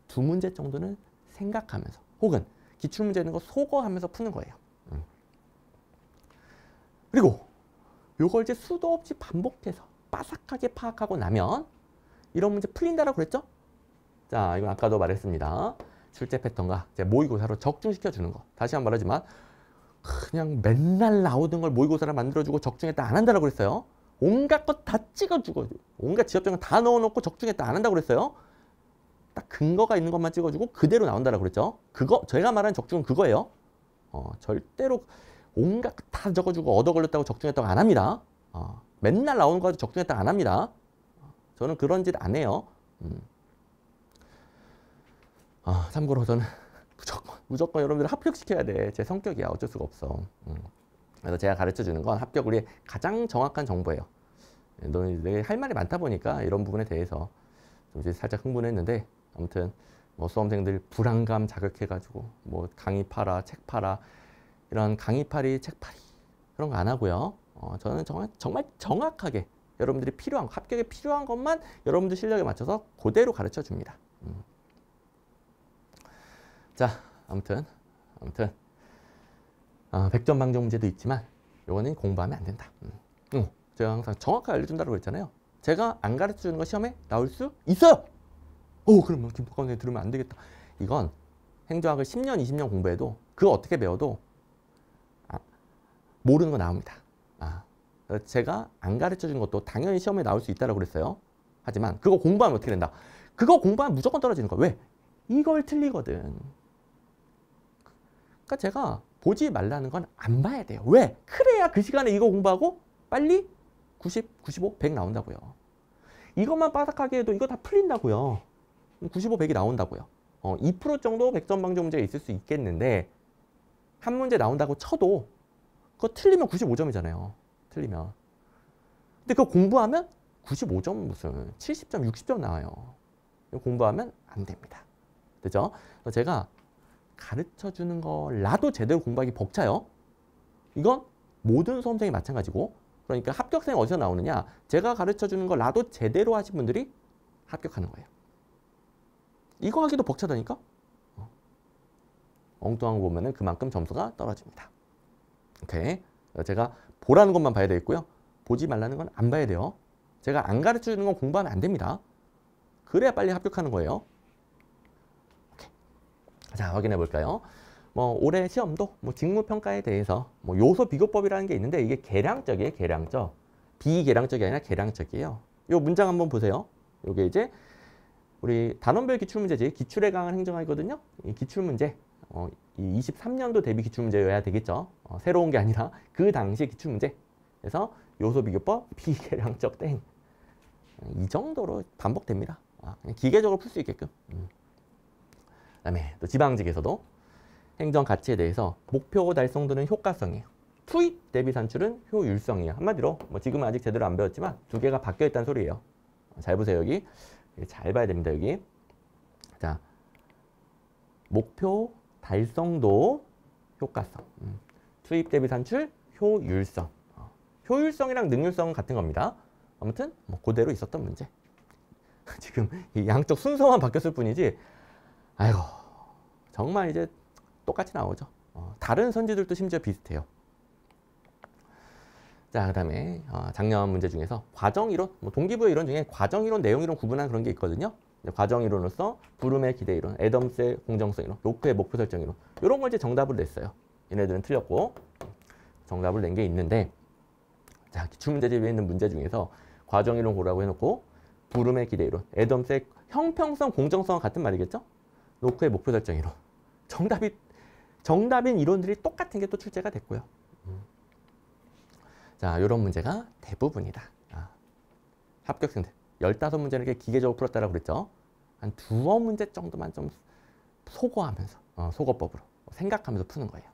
2문제 정도는 생각하면서 혹은 기출문제 있는 거 소거하면서 푸는 거예요. 그리고 요걸 이제 수도 없이 반복해서 빠삭하게 파악하고 나면 이런 문제 풀린다라고 그랬죠? 자, 이건 아까도 말했습니다. 출제 패턴과 이제 모의고사로 적중시켜 주는 거. 다시 한번 말하지만 그냥 맨날 나오던 걸 모의고사를 만들어주고 적중했다 안 한다라고 그랬어요. 온갖 것 다 찍어주고 온갖 지엽적인 다 넣어놓고 적중했다 안 한다고 그랬어요. 딱 근거가 있는 것만 찍어주고 그대로 나온다라고 그랬죠. 그거 제가 말하는 적중은 그거예요. 절대로 온갖 다 적어주고 얻어 걸렸다고 적중했다고 안 합니다. 맨날 나오는 거 가지고 적중했다고 안 합니다. 저는 그런 짓 안 해요. 참고로 저는 무조건 여러분들 합격시켜야 돼. 제 성격이야. 어쩔 수가 없어. 그래서 제가 가르쳐주는 건 합격을 가장 정확한 정보예요. 너희 할 말이 많다 보니까 이런 부분에 대해서 좀 이제 살짝 흥분했는데 아무튼 뭐 수험생들 불안감 자극해가지고 뭐 강의 팔아, 책 팔아 이런 강의 팔이, 책 팔이 그런 거 안 하고요. 저는 정말 정확하게 여러분들이 필요한 합격에 필요한 것만 여러분들 실력에 맞춰서 그대로 가르쳐 줍니다. 자, 아무튼 100점 방정 문제도 있지만 요거는 공부하면 안 된다. 제가 항상 정확하게 알려준다고 했잖아요. 제가 안 가르쳐주는 거 시험에 나올 수 있어요. 그러면 김덕관 선생님 들으면 안 되겠다. 이건 행정학을 10년, 20년 공부해도 그거 어떻게 배워도 모르는 거 나옵니다. 제가 안 가르쳐주는 것도 당연히 시험에 나올 수 있다고 그랬어요. 하지만 그거 공부하면 어떻게 된다? 그거 공부하면 무조건 떨어지는 거야. 왜? 이걸 틀리거든. 그러니까 제가 보지 말라는 건 안 봐야 돼요. 왜? 그래야 그 시간에 이거 공부하고 빨리 90, 95, 100 나온다고요. 이것만 빠삭하게 해도 이거 다 풀린다고요. 95, 100이 나온다고요. 2% 정도 100점 방정 문제가 있을 수 있겠는데 한 문제 나온다고 쳐도 그거 틀리면 95점이잖아요. 틀리면. 근데 그거 공부하면 95점 무슨 70점, 60점 나와요. 공부하면 안 됩니다. 그죠? 제가 가르쳐주는 거라도 제대로 공부하기 벅차요. 이건 모든 수험생이 마찬가지고 그러니까 합격생이 어디서 나오느냐? 제가 가르쳐주는 거라도 제대로 하신 분들이 합격하는 거예요. 이거 하기도 벅차다니까? 엉뚱한 거 보면은 그만큼 점수가 떨어집니다. 오케이. 제가 보라는 것만 봐야 되겠고요. 보지 말라는 건 안 봐야 돼요. 제가 안 가르쳐주는 건 공부하면 안 됩니다. 그래야 빨리 합격하는 거예요. 오케이. 자, 확인해 볼까요? 올해 시험도 직무평가에 대해서 요소 비교법이라는 게 있는데 이게 계량적이에요. 계량적. 비계량적이 아니라 계량적이에요. 요 문장 한번 보세요. 요게 이제 우리 단원별 기출문제지. 기출에 강한 행정학이거든요. 이 기출문제. 이 23년도 대비 기출문제여야 되겠죠. 새로운 게 아니라 그 당시 기출문제. 그래서 요소 비교법 비계량적 땡. 이 정도로 반복됩니다. 그냥 기계적으로 풀 수 있게끔. 그다음에 또 지방직에서도 행정 가치에 대해서 목표 달성도는 효과성이에요. 투입 대비 산출은 효율성이에요. 한마디로 지금은 아직 제대로 안 배웠지만 두 개가 바뀌어 있다는 소리예요. 잘 보세요. 여기 잘 봐야 됩니다. 여기 자 목표 달성도 효과성 투입 대비 산출 효율성 효율성이랑 능률성은 같은 겁니다. 아무튼 그대로 있었던 문제. 지금 이 양쪽 순서만 바뀌었을 뿐이지 아이고 정말 이제 똑같이 나오죠. 다른 선지들도 심지어 비슷해요. 자, 그 다음에 작년 문제 중에서 과정이론, 동기부여 이론 중에 과정이론, 내용이론 구분한 그런 게 있거든요. 과정이론으로서 부름의 기대이론, 애덤스의 공정성이론, 로크의 목표 설정이론 이런 걸 이제 정답을 냈어요. 얘네들은 틀렸고 정답을 낸 게 있는데 자, 기출문제집에 있는 문제 중에서 과정이론 고라고 해놓고 부름의 기대이론, 애덤스의 형평성, 공정성은 같은 말이겠죠? 로크의 목표 설정이론. 정답인 이론들이 똑같은 게 또 출제가 됐고요. 자, 이런 문제가 대부분이다. 합격생들 15문제는 이렇게 기계적으로 풀었다라고 그랬죠. 한 2문제 정도만 좀 소거하면서 소거법으로 생각하면서 푸는 거예요.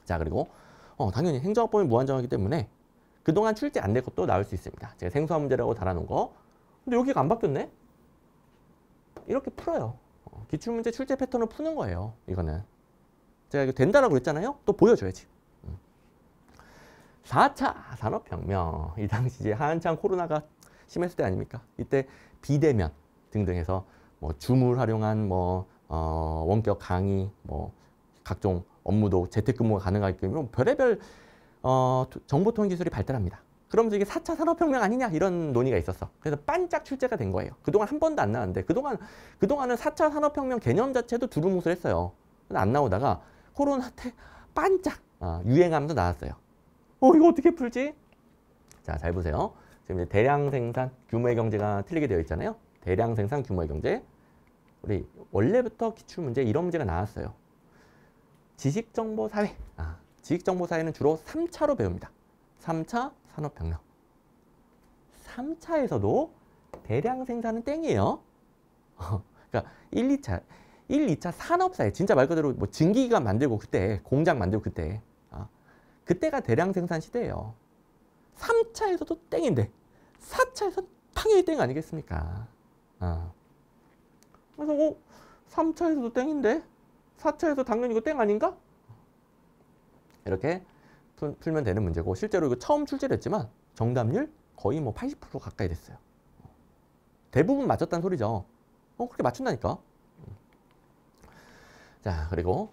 자, 그리고 당연히 행정학법이 무한정하기 때문에 그동안 출제 안 된 것도 나올 수 있습니다. 제가 생소한 문제라고 달아놓은 거. 근데 여기가 안 바뀌었네? 이렇게 풀어요. 기출문제 출제 패턴을 푸는 거예요. 이거는. 제가 이거 된다라고 그랬잖아요. 또 보여줘야지. 4차 산업혁명. 이 당시 이제 한창 코로나가 심했을 때 아닙니까? 이때 비대면 등등 해서 뭐 줌을 활용한 원격 강의, 각종 업무도 재택근무가 가능하기 때문에 별의별 정보통신 기술이 발달합니다. 그러면서 이게 4차 산업혁명 아니냐 이런 논의가 있었어. 그래서 반짝 출제가 된 거예요. 그동안 한 번도 안 나왔는데 그동안은 4차 산업혁명 개념 자체도 두루뭉술했어요. 안 나오다가 코로나 때 반짝 유행하면서 나왔어요. 이거 어떻게 풀지? 자, 잘 보세요. 지금 이제 대량 생산, 규모의 경제가 틀리게 되어 있잖아요. 대량 생산, 규모의 경제. 우리 원래부터 기출문제 이런 문제가 나왔어요. 지식정보사회. 지식정보사회는 주로 3차로 배웁니다. 3차 산업혁명. 3차에서도 대량 생산은 땡이에요. 그러니까 1, 2차 산업사회. 진짜 말 그대로 뭐 증기기관 만들고 그때, 공장 만들고 그때. 그때가 대량 생산 시대예요. 3차에서도 땡인데 4차에서는 당연히 땡 아니겠습니까? 그래서 3차에서도 땡인데 4차에서 당연히 이거 땡 아닌가? 이렇게 풀면 되는 문제고 실제로 이거 처음 출제를 했지만 정답률 거의 80% 가까이 됐어요. 대부분 맞췄다는 소리죠. 그렇게 맞춘다니까. 자, 그리고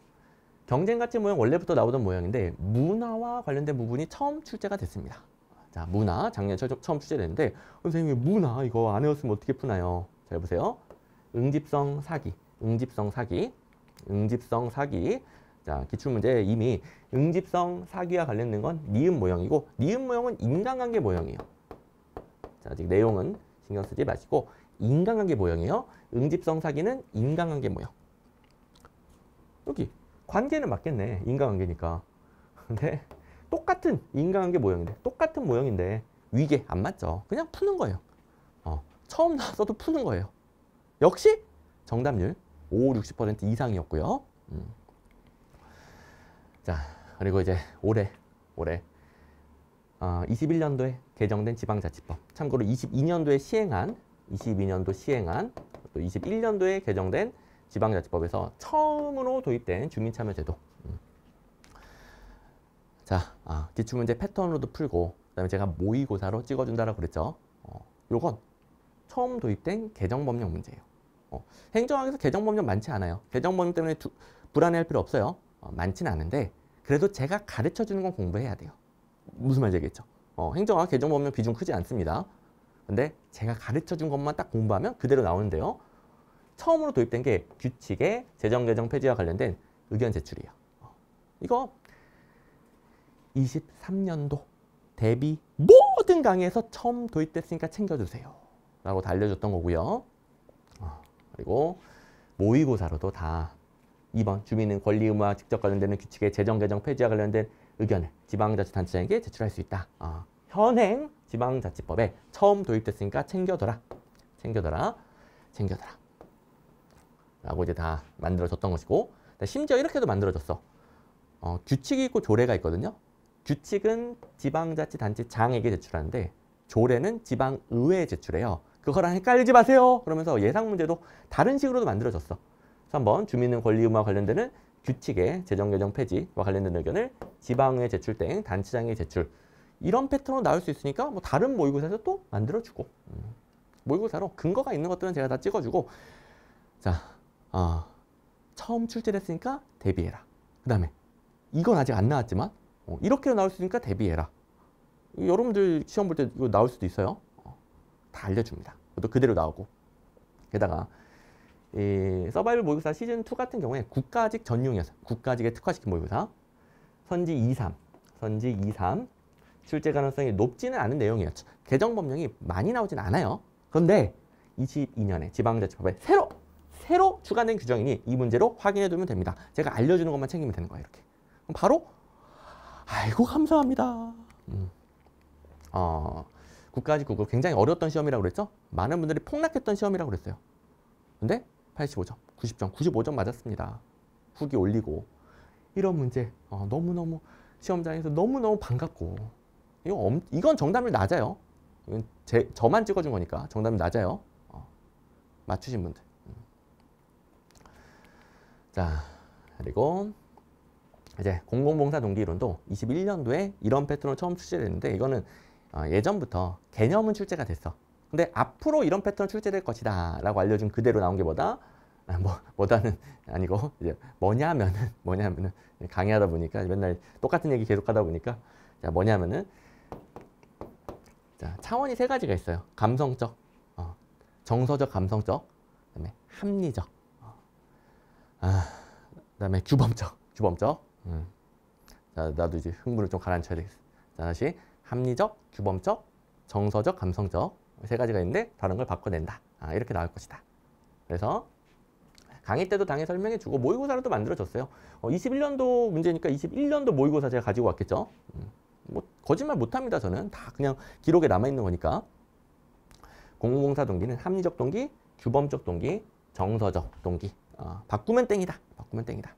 경쟁가치 모형 원래부터 나오던 모형인데 문화와 관련된 부분이 처음 출제가 됐습니다. 자, 문화 작년 처음 출제됐는데 선생님 문화 이거 안 외웠으면 어떻게 푸나요? 잘 보세요. 응집성 사기. 자, 기출문제 이미 응집성 사기와 관련된 건 니은 모형이고 니은 모형은 인간관계 모형이에요. 자, 아직 내용은 신경 쓰지 마시고 인간관계 모형이에요. 응집성 사기는 인간관계 모형. 여기 관계는 맞겠네. 인간관계니까. 근데 똑같은 인간관계 모형인데 똑같은 모형인데 위계 안 맞죠. 그냥 푸는 거예요. 처음 나왔어도 푸는 거예요. 역시 정답률 60% 이상이었고요. 자, 그리고 이제 올해 21년도에 개정된 지방자치법. 참고로 22년도에 시행한 또 21년도에 개정된 지방자치법에서 처음으로 도입된 주민참여제도. 자, 기출문제 패턴으로도 풀고 그다음에 제가 모의고사로 찍어준다라고 그랬죠. 요건 처음 도입된 개정법령 문제예요. 행정학에서 개정법령 많지 않아요. 개정법령 때문에 불안해할 필요 없어요. 많지는 않은데 그래도 제가 가르쳐주는 건 공부해야 돼요. 무슨 말인지 알겠죠? 행정학 개정법령 비중 크지 않습니다. 근데 제가 가르쳐준 것만 딱 공부하면 그대로 나오는데요. 처음으로 도입된 게 규칙의 재정 개정 폐지와 관련된 의견 제출이에요. 이거 23년도 대비 모든 강의에서 처음 도입됐으니까 챙겨주세요. 라고 다 알려줬던 거고요. 그리고 모의고사로도 다 2번 주민은 권리 의무와 직접 관련되는 규칙의 재정 개정 폐지와 관련된 의견을 지방자치단체장에게 제출할 수 있다. 현행 지방자치법에 처음 도입됐으니까 챙겨둬라. 라고 이제 다 만들어졌던 것이고 심지어 이렇게도 만들어졌어. 규칙이 있고 조례가 있거든요. 규칙은 지방자치단체장에게 제출하는데 조례는 지방의회에 제출해요. 그거랑 헷갈리지 마세요. 그러면서 예상 문제도 다른 식으로도 만들어졌어. 3번 주민은 권리 의무와 관련되는 규칙의 재정 개정 폐지와 관련된 의견을 지방의회 제출 등 단체장에게 제출. 이런 패턴으로 나올 수 있으니까 뭐 다른 모의고사에서 또 만들어주고 모의고사로 근거가 있는 것들은 제가 다 찍어주고 자, 처음 출제를 했으니까 대비해라. 그 다음에 이건 아직 안 나왔지만 이렇게 나올 수 있으니까 대비해라. 여러분들 시험 볼 때 이거 나올 수도 있어요. 다 알려줍니다. 그것도 그대로 나오고 게다가 이 서바이벌 모의고사 시즌2 같은 경우에 국가직 전용이었어요. 국가직에 특화시킨 모의고사 선지 2, 3 출제 가능성이 높지는 않은 내용이에요. 개정법령이 많이 나오진 않아요. 그런데 22년에 지방자치법에 새로 추가된 규정이니 이 문제로 확인해 두면 됩니다. 제가 알려주는 것만 챙기면 되는 거예요. 이렇게. 그럼 바로 아이고 감사합니다. 국가직 국어 굉장히 어려웠던 시험이라고 그랬죠? 많은 분들이 폭락했던 시험이라고 그랬어요. 근데 85점, 90점, 95점 맞았습니다. 후기 올리고 이런 문제 너무너무 시험장에서 너무너무 반갑고 이건 정답률 낮아요. 이건 저만 찍어준 거니까 정답률 낮아요. 맞추신 분들. 자, 그리고 이제 공공봉사 동기이론도 21년도에 이런 패턴으로 처음 출제됐는데 이거는 예전부터 개념은 출제가 됐어. 근데 앞으로 이런 패턴 출제될 것이다 라고 알려준 그대로 나온 게 뭐다는 아니고 이제 뭐냐면은 강의하다 보니까 맨날 똑같은 얘기 계속 하다 보니까 자, 뭐냐면은 자, 차원이 세 가지가 있어요. 감성적, 정서적, 감성적, 그다음에 합리적, 그다음에 규범적. 자, 나도 이제 흥분을 좀 가라앉혀야 되겠어. 자, 다시 합리적, 규범적, 정서적, 감성적 세 가지가 있는데 다른 걸 바꿔낸다. 이렇게 나올 것이다. 그래서 강의 때도 당연히 설명해주고 모의고사로도 만들어줬어요. 21년도 문제니까 21년도 모의고사 제가 가지고 왔겠죠. 뭐 거짓말 못합니다. 저는 다 그냥 기록에 남아있는 거니까. 공공봉사 동기는 합리적 동기, 규범적 동기, 정서적 동기. 바꾸면 땡이다. 바꾸면 땡이다.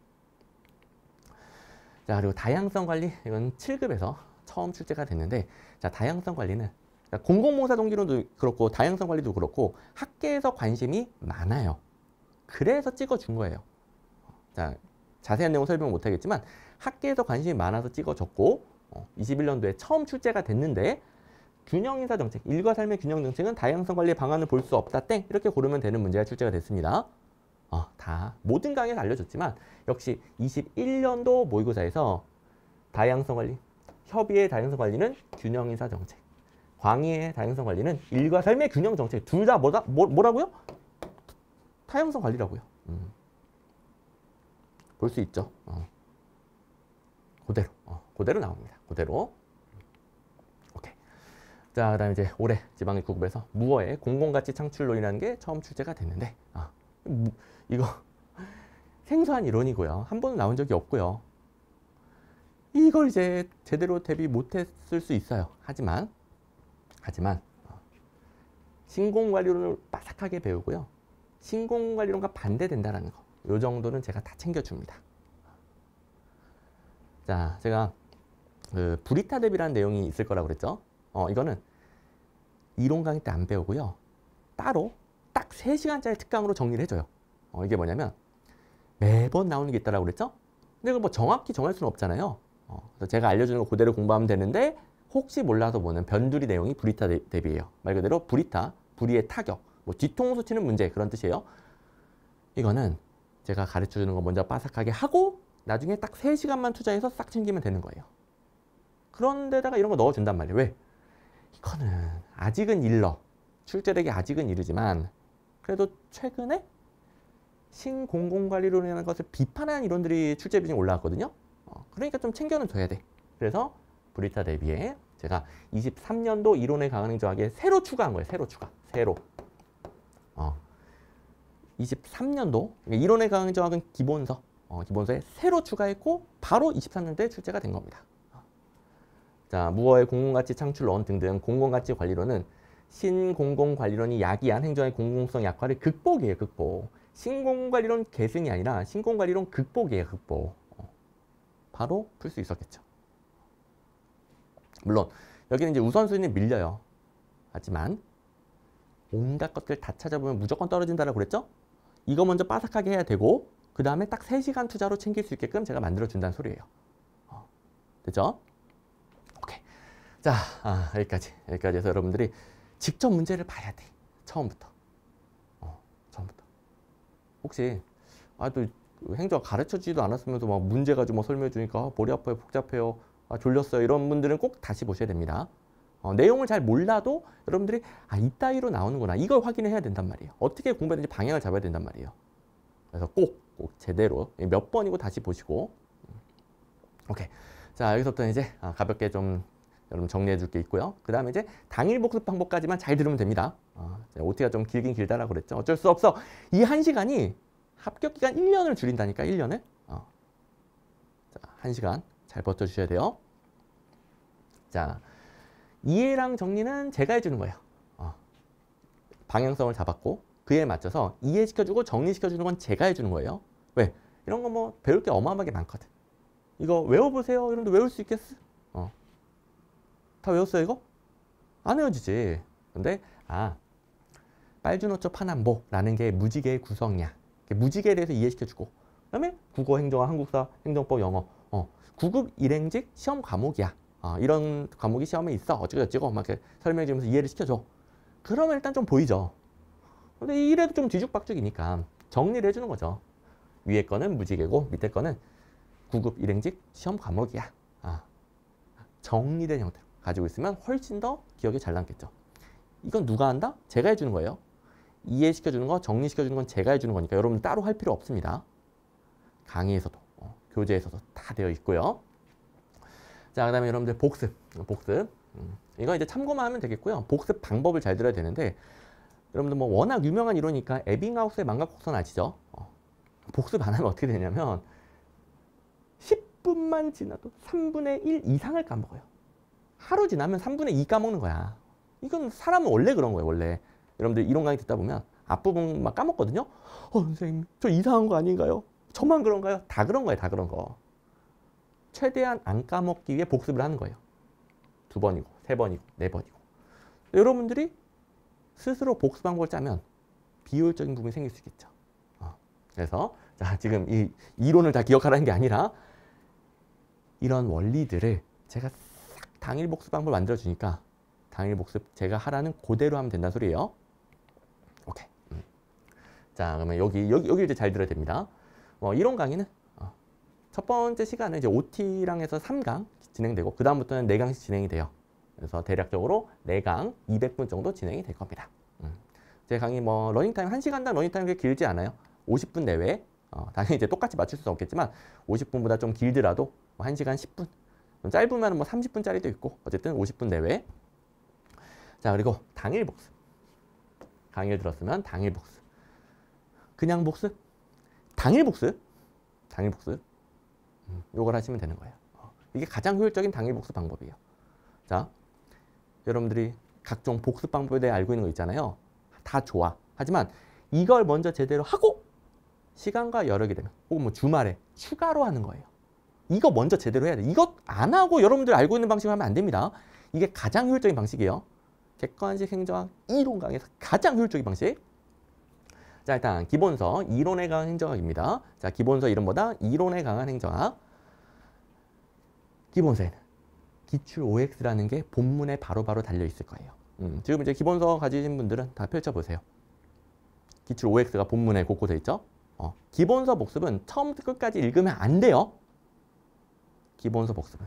자, 그리고 다양성 관리. 이건 7급에서 처음 출제가 됐는데, 자, 다양성 관리는 공공봉사 동기로도 그렇고 다양성 관리도 그렇고 학계에서 관심이 많아요. 그래서 찍어준 거예요. 자, 자세한 내용 설명 못하겠지만 학계에서 관심이 많아서 찍어줬고 21년도에 처음 출제가 됐는데 균형인사 정책, 일과 삶의 균형 정책은 다양성 관리의 방안을 볼 수 없다. 땡! 이렇게 고르면 되는 문제가 출제가 됐습니다. 다 모든 강의에서 알려줬지만 역시 21년도 모의고사에서 다양성 관리, 협의의 다양성 관리는 균형인사 정책, 광의의 다양성 관리는 일과 삶의 균형 정책. 둘 다 뭐라고요? 다양성 관리라고요. 볼 수 있죠. 그대로 나옵니다. 그대로. 오케이. 자, 그다음에 이제 올해 지방입국급에서 무어의 공공가치 창출론이라는 게 처음 출제가 됐는데, 이거 생소한 이론이고요. 한 번은 나온 적이 없고요. 이걸 이제 제대로 대비 못했을 수 있어요. 하지만 신공관리론을 빠삭하게 배우고요. 신공관리론과 반대된다라는 거. 요 정도는 제가 다 챙겨줍니다. 자, 제가 그 브리타 대비라는 내용이 있을 거라고 그랬죠. 이거는 이론 강의 때 안 배우고요. 따로 딱 3시간짜리 특강으로 정리를 해줘요. 이게 뭐냐면 매번 나오는 게 있다라고 그랬죠. 근데 이거 뭐 정확히 정할 수는 없잖아요. 그래서 제가 알려주는 거 그대로 공부하면 되는데 혹시 몰라서 보는 변두리 내용이 브리타 대비예요. 말 그대로 브리타, 불의의 타격, 뭐 뒤통수 치는 문제 그런 뜻이에요. 이거는 제가 가르쳐주는 거 먼저 빠삭하게 하고 나중에 딱 3시간만 투자해서 싹 챙기면 되는 거예요. 그런데다가 이런 거 넣어준단 말이에요. 왜? 이거는 아직은 일러. 출제되기 아직은 이르지만 그래도 최근에 신공공관리론이라는 것을 비판하는 이론들이 출제 비중이 올라왔거든요. 그러니까 좀 챙겨는 둬야 돼. 그래서 브리타 대비에 제가 23년도 이론의 강행 조학에 새로 추가한 거예요. 새로. 23년도 이론의 강행 조학은 기본서에 새로 추가했고 바로 23년도에 출제가 된 겁니다. 자, 무어의 공공가치 창출론 등등 공공가치 관리론은 신공공관리론이 야기한 행정의 공공성 약화를 극복이에요. 극복. 신공공관리론 계승이 아니라 신공관리론 극복이에요. 극복. 바로 풀 수 있었겠죠. 물론 여기는 이제 우선순위는 밀려요. 하지만 온갖 것들 다 찾아보면 무조건 떨어진다라고 그랬죠? 이거 먼저 빠삭하게 해야 되고 그 다음에 딱 3시간 투자로 챙길 수 있게끔 제가 만들어준다는 소리예요. 됐죠? 오케이. 자, 여기까지 해서 여러분들이 직접 문제를 봐야 돼. 처음부터. 혹시 또 행정 가르쳐주지도 않았으면서 막 문제 가지고 막 설명해 주니까 머리 아파요, 복잡해요, 졸렸어요 이런 분들은 꼭 다시 보셔야 됩니다. 내용을 잘 몰라도 여러분들이 이따위로 나오는구나 이걸 확인을 해야 된단 말이에요. 어떻게 공부하는지 방향을 잡아야 된단 말이에요. 그래서 꼭 제대로 몇 번이고 다시 보시고. 오케이. 자, 여기서부터 이제 가볍게 좀 여러분 정리해 줄 게 있고요. 그 다음에 이제 당일 복습 방법까지만 잘 들으면 됩니다. OT가 좀 길긴 길다라고 그랬죠. 어쩔 수 없어. 이 1시간이 합격 기간 1년을 줄인다니까. 1년을. 자, 1시간 잘 버텨주셔야 돼요. 자, 이해랑 정리는 제가 해주는 거예요. 방향성을 잡았고 그에 맞춰서 이해시켜주고 정리시켜주는 건 제가 해주는 거예요. 왜? 이런 거 뭐 배울 게 어마어마하게 많거든. 이거 외워보세요. 여러분들 외울 수 있겠어? 다 외웠어요 이거? 안 외워지지. 근데 빨주노초 파남보라는 게 무지개의 구성이야. 무지개에 대해서 이해시켜주고 그다음에 국어, 행정학, 한국사, 행정법, 영어. 9급 일행직 시험 과목이야. 이런 과목이 시험에 있어. 어쩌고저쩌고 막 이렇게 설명해 주면서 이해를 시켜줘. 그러면 일단 좀 보이죠. 근데 이래도 좀 뒤죽박죽이니까 정리를 해주는 거죠. 위에 거는 무지개고 밑에 거는 9급 일행직 시험 과목이야. 정리된 형태로 가지고 있으면 훨씬 더 기억이 잘 남겠죠. 이건 누가 한다? 제가 해주는 거예요. 이해시켜주는 거, 정리시켜주는 건 제가 해주는 거니까 여러분 따로 할 필요 없습니다. 강의에서도, 교재에서도 다 되어 있고요. 자, 그 다음에 여러분들 복습. 이건 이제 참고만 하면 되겠고요. 복습 방법을 잘 들어야 되는데 여러분들 뭐 워낙 유명한 이론이니까 에빙하우스의 망각곡선 아시죠? 복습 안 하면 어떻게 되냐면 10분만 지나도 3분의 1 이상을 까먹어요. 하루 지나면 3분의 2 까먹는 거야. 이건 사람은 원래 그런 거예요. 원래 여러분들 이론 강의 듣다 보면 앞부분 막 까먹거든요. 선생님 저 이상한 거 아닌가요? 저만 그런가요? 다 그런 거예요. 다 그런 거. 최대한 안 까먹기 위해 복습을 하는 거예요. 2번이고 3번이고 4번이고. 여러분들이 스스로 복습 방법을 짜면 비효율적인 부분이 생길 수 있겠죠. 그래서 자, 지금 이 이론을 다 기억하라는 게 아니라 이런 원리들을 제가 싹 당일 복습 방법을 만들어 주니까 당일 복습 제가 하라는 그대로 하면 된다는 소리예요. 오케이. 자, 그러면 여기 이제 잘 들어야 됩니다. 이론 강의는 첫 번째 시간은 이제 OT랑 해서 3강 진행되고 그 다음부터는 4강씩 진행이 돼요. 그래서 대략적으로 4강 200분 정도 진행이 될 겁니다. 제 강의 뭐 러닝타임 1시간당 러닝타임이 그렇게 길지 않아요. 50분 내외. 당연히 이제 똑같이 맞출 수는 없겠지만 50분보다 좀 길더라도 1시간 10분. 짧으면 뭐 30분짜리도 있고 어쨌든 50분 내외. 자, 그리고 당일 복습. 강의를 들었으면 당일 복습. 그냥 복습? 당일 복습? 당일 복습. 요걸 하시면 되는 거예요. 이게 가장 효율적인 당일 복습 방법이에요. 자, 여러분들이 각종 복습 방법에 대해 알고 있는 거 있잖아요. 다 좋아. 하지만 이걸 먼저 제대로 하고 시간과 여력이 되면 혹은 뭐 주말에 추가로 하는 거예요. 이거 먼저 제대로 해야 돼. 이것 안 하고 여러분들 알고 있는 방식으로 하면 안 됩니다. 이게 가장 효율적인 방식이에요. 객관식 행정학 이론 강의에서 가장 효율적인 방식. 자, 일단 기본서 이론에 강한 행정학입니다. 자, 기본서 이름보다 이론에 강한 행정학. 기본서에는 기출 OX라는 게 본문에 바로바로 달려 있을 거예요. 지금 이제 기본서 가지신 분들은 다 펼쳐보세요. 기출 OX가 본문에 곳곳에 있죠. 기본서 복습은 처음부터 끝까지 읽으면 안 돼요. 기본서 복습은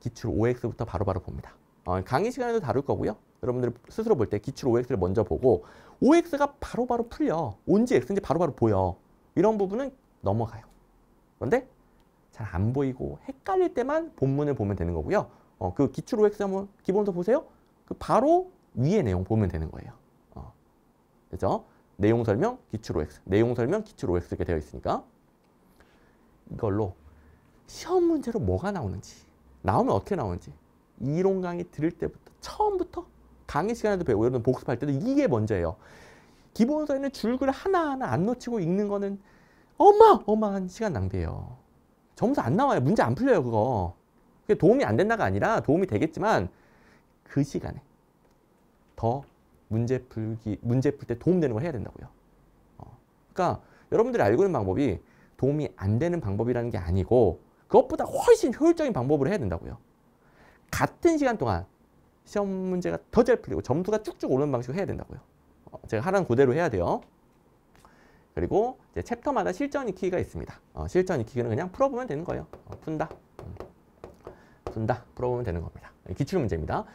기출 OX부터 바로바로 봅니다. 강의 시간에도 다룰 거고요. 여러분들 스스로 볼 때 기출 OX를 먼저 보고 OX가 바로바로 풀려. 온지 X인지 바로바로 보여. 이런 부분은 넘어가요. 그런데 잘 안 보이고 헷갈릴 때만 본문을 보면 되는 거고요. 그 기출 OX 한번 기본서 보세요. 그 바로 위에 내용 보면 되는 거예요. 그죠? 내용 설명, 기출 OX, 내용 설명, 기출 OX 이렇게 되어 있으니까 이걸로 시험 문제로 뭐가 나오는지, 나오면 어떻게 나오는지 이론 강의 들을 때부터 처음부터 강의 시간에도 배우고 여러분 복습할 때도 이게 먼저예요. 기본서에는 줄글 하나하나 안 놓치고 읽는 거는 어마어마한 시간 낭비예요. 점수 안 나와요. 문제 안 풀려요, 그거. 그게 도움이 안 된다가 아니라 도움이 되겠지만 그 시간에 더 문제 풀 때 도움되는 걸 해야 된다고요. 그러니까 여러분들이 알고 있는 방법이 도움이 안 되는 방법이라는 게 아니고 그것보다 훨씬 효율적인 방법으로 해야 된다고요. 같은 시간 동안 시험 문제가 더 잘 풀리고 점수가 쭉쭉 오르는 방식으로 해야 된다고요. 제가 하라는 그대로 해야 돼요. 그리고 이제 챕터마다 실전 익히기가 있습니다. 실전 익히기는 그냥 풀어보면 되는 거예요. 푼다, 풀어보면 되는 겁니다. 기출 문제입니다.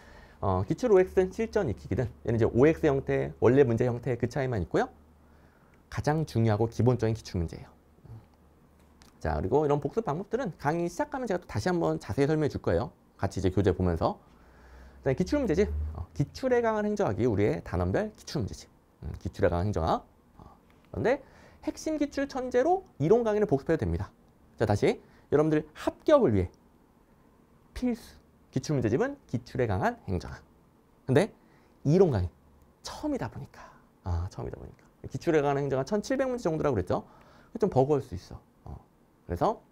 기출 OX는 실전 익히기든 얘는 이제 OX 형태, 원래 문제 형태 그 차이만 있고요. 가장 중요하고 기본적인 기출 문제예요. 자, 그리고 이런 복습 방법들은 강의 시작하면 제가 또 다시 한번 자세히 설명해 줄 거예요. 같이 이제 교재 보면서. 기출 문제집. 기출에 강한 행정학이 우리의 단원별 기출 문제집. 기출에 강한 행정학. 그런데 핵심 기출 천재로 이론 강의를 복습해도 됩니다. 자, 다시 여러분들 합격을 위해 필수 기출 문제집은 기출에 강한 행정학. 근데 이론 강의 처음이다 보니까 기출에 강한 행정학 1700문제 정도라고 그랬죠. 좀 버거울 수 있어. 그래서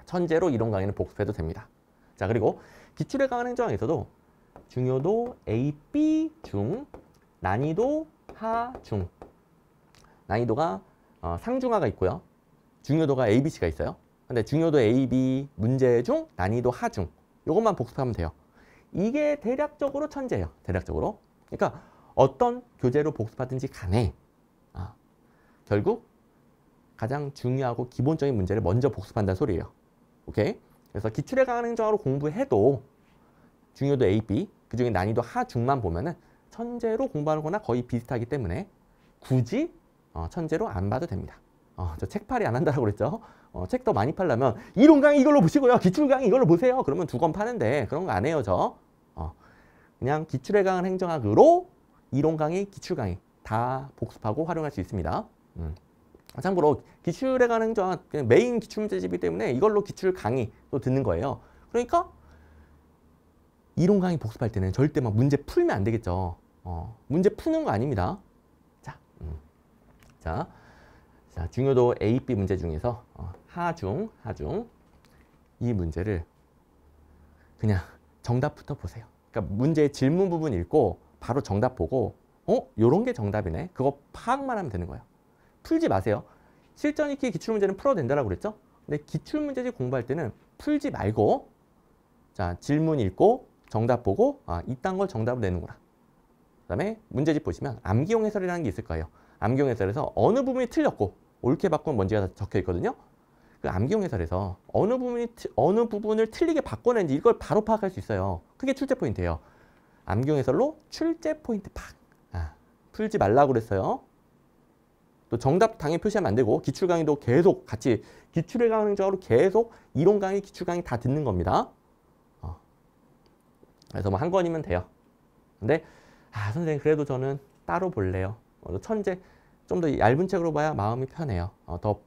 천재로 이론 강의는 복습해도 됩니다. 자, 그리고 기출에 강한 행정학에서도 중요도 A, B 중, 난이도 하 중. 난이도가 상중하가 있고요. 중요도가 A, B, C가 있어요. 근데 중요도 A, B, 문제 중, 난이도 하 중. 이것만 복습하면 돼요. 이게 대략적으로 천재예요. 대략적으로. 그러니까 어떤 교재로 복습하든지 간에 결국 가장 중요하고 기본적인 문제를 먼저 복습한다는 소리예요. 오케이? 그래서 기출에 강한 행정학으로 공부해도 중요도 A, B, 그중에 난이도 하 중만 보면은 천재로 공부하는 거나 거의 비슷하기 때문에 굳이 천재로 안 봐도 됩니다. 저 책팔이 안 한다고 그랬죠? 책 더 많이 팔려면 이론 강의 이걸로 보시고요. 기출 강의 이걸로 보세요. 그러면 2권 파는데 그런 거 안 해요, 저. 그냥 기출에 강한 행정학으로 이론 강의, 기출 강의 다 복습하고 활용할 수 있습니다. 참고로 기출에 관한 행정학 메인 기출문제집이기 때문에 이걸로 기출 강의 또 듣는 거예요. 그러니까 이론 강의 복습할 때는 절대 막 문제 풀면 안 되겠죠. 문제 푸는 거 아닙니다. 자, 중요도 A, B 문제 중에서 하중 이 문제를 그냥 정답부터 보세요. 그러니까 문제의 질문 부분 읽고 바로 정답 보고 요런 게 정답이네. 그거 파악만 하면 되는 거예요. 풀지 마세요. 실전 익히 기출문제는 풀어도 된다고 그랬죠? 근데 기출문제집 공부할 때는 풀지 말고 자 질문 읽고 정답 보고 이딴 걸 정답으로 내는구나. 그 다음에 문제집 보시면 암기용 해설이라는 게 있을 거예요. 암기용 해설에서 어느 부분이 틀렸고 옳게 바꾼 뭔지가 적혀 있거든요. 그 암기용 해설에서 어느 부분을 틀리게 바꿔낸지 이걸 바로 파악할 수 있어요. 그게 출제 포인트예요. 암기용 해설로 출제 포인트 파악. 풀지 말라고 그랬어요. 또 정답 당연히 표시하면 안 되고 기출 강의도 계속 같이 기출에 강한 행정학으로 계속 이론 강의, 기출 강의 다 듣는 겁니다. 그래서 뭐 한 권이면 돼요. 근데 선생님 그래도 저는 따로 볼래요. 천재 좀 더 얇은 책으로 봐야 마음이 편해요. 더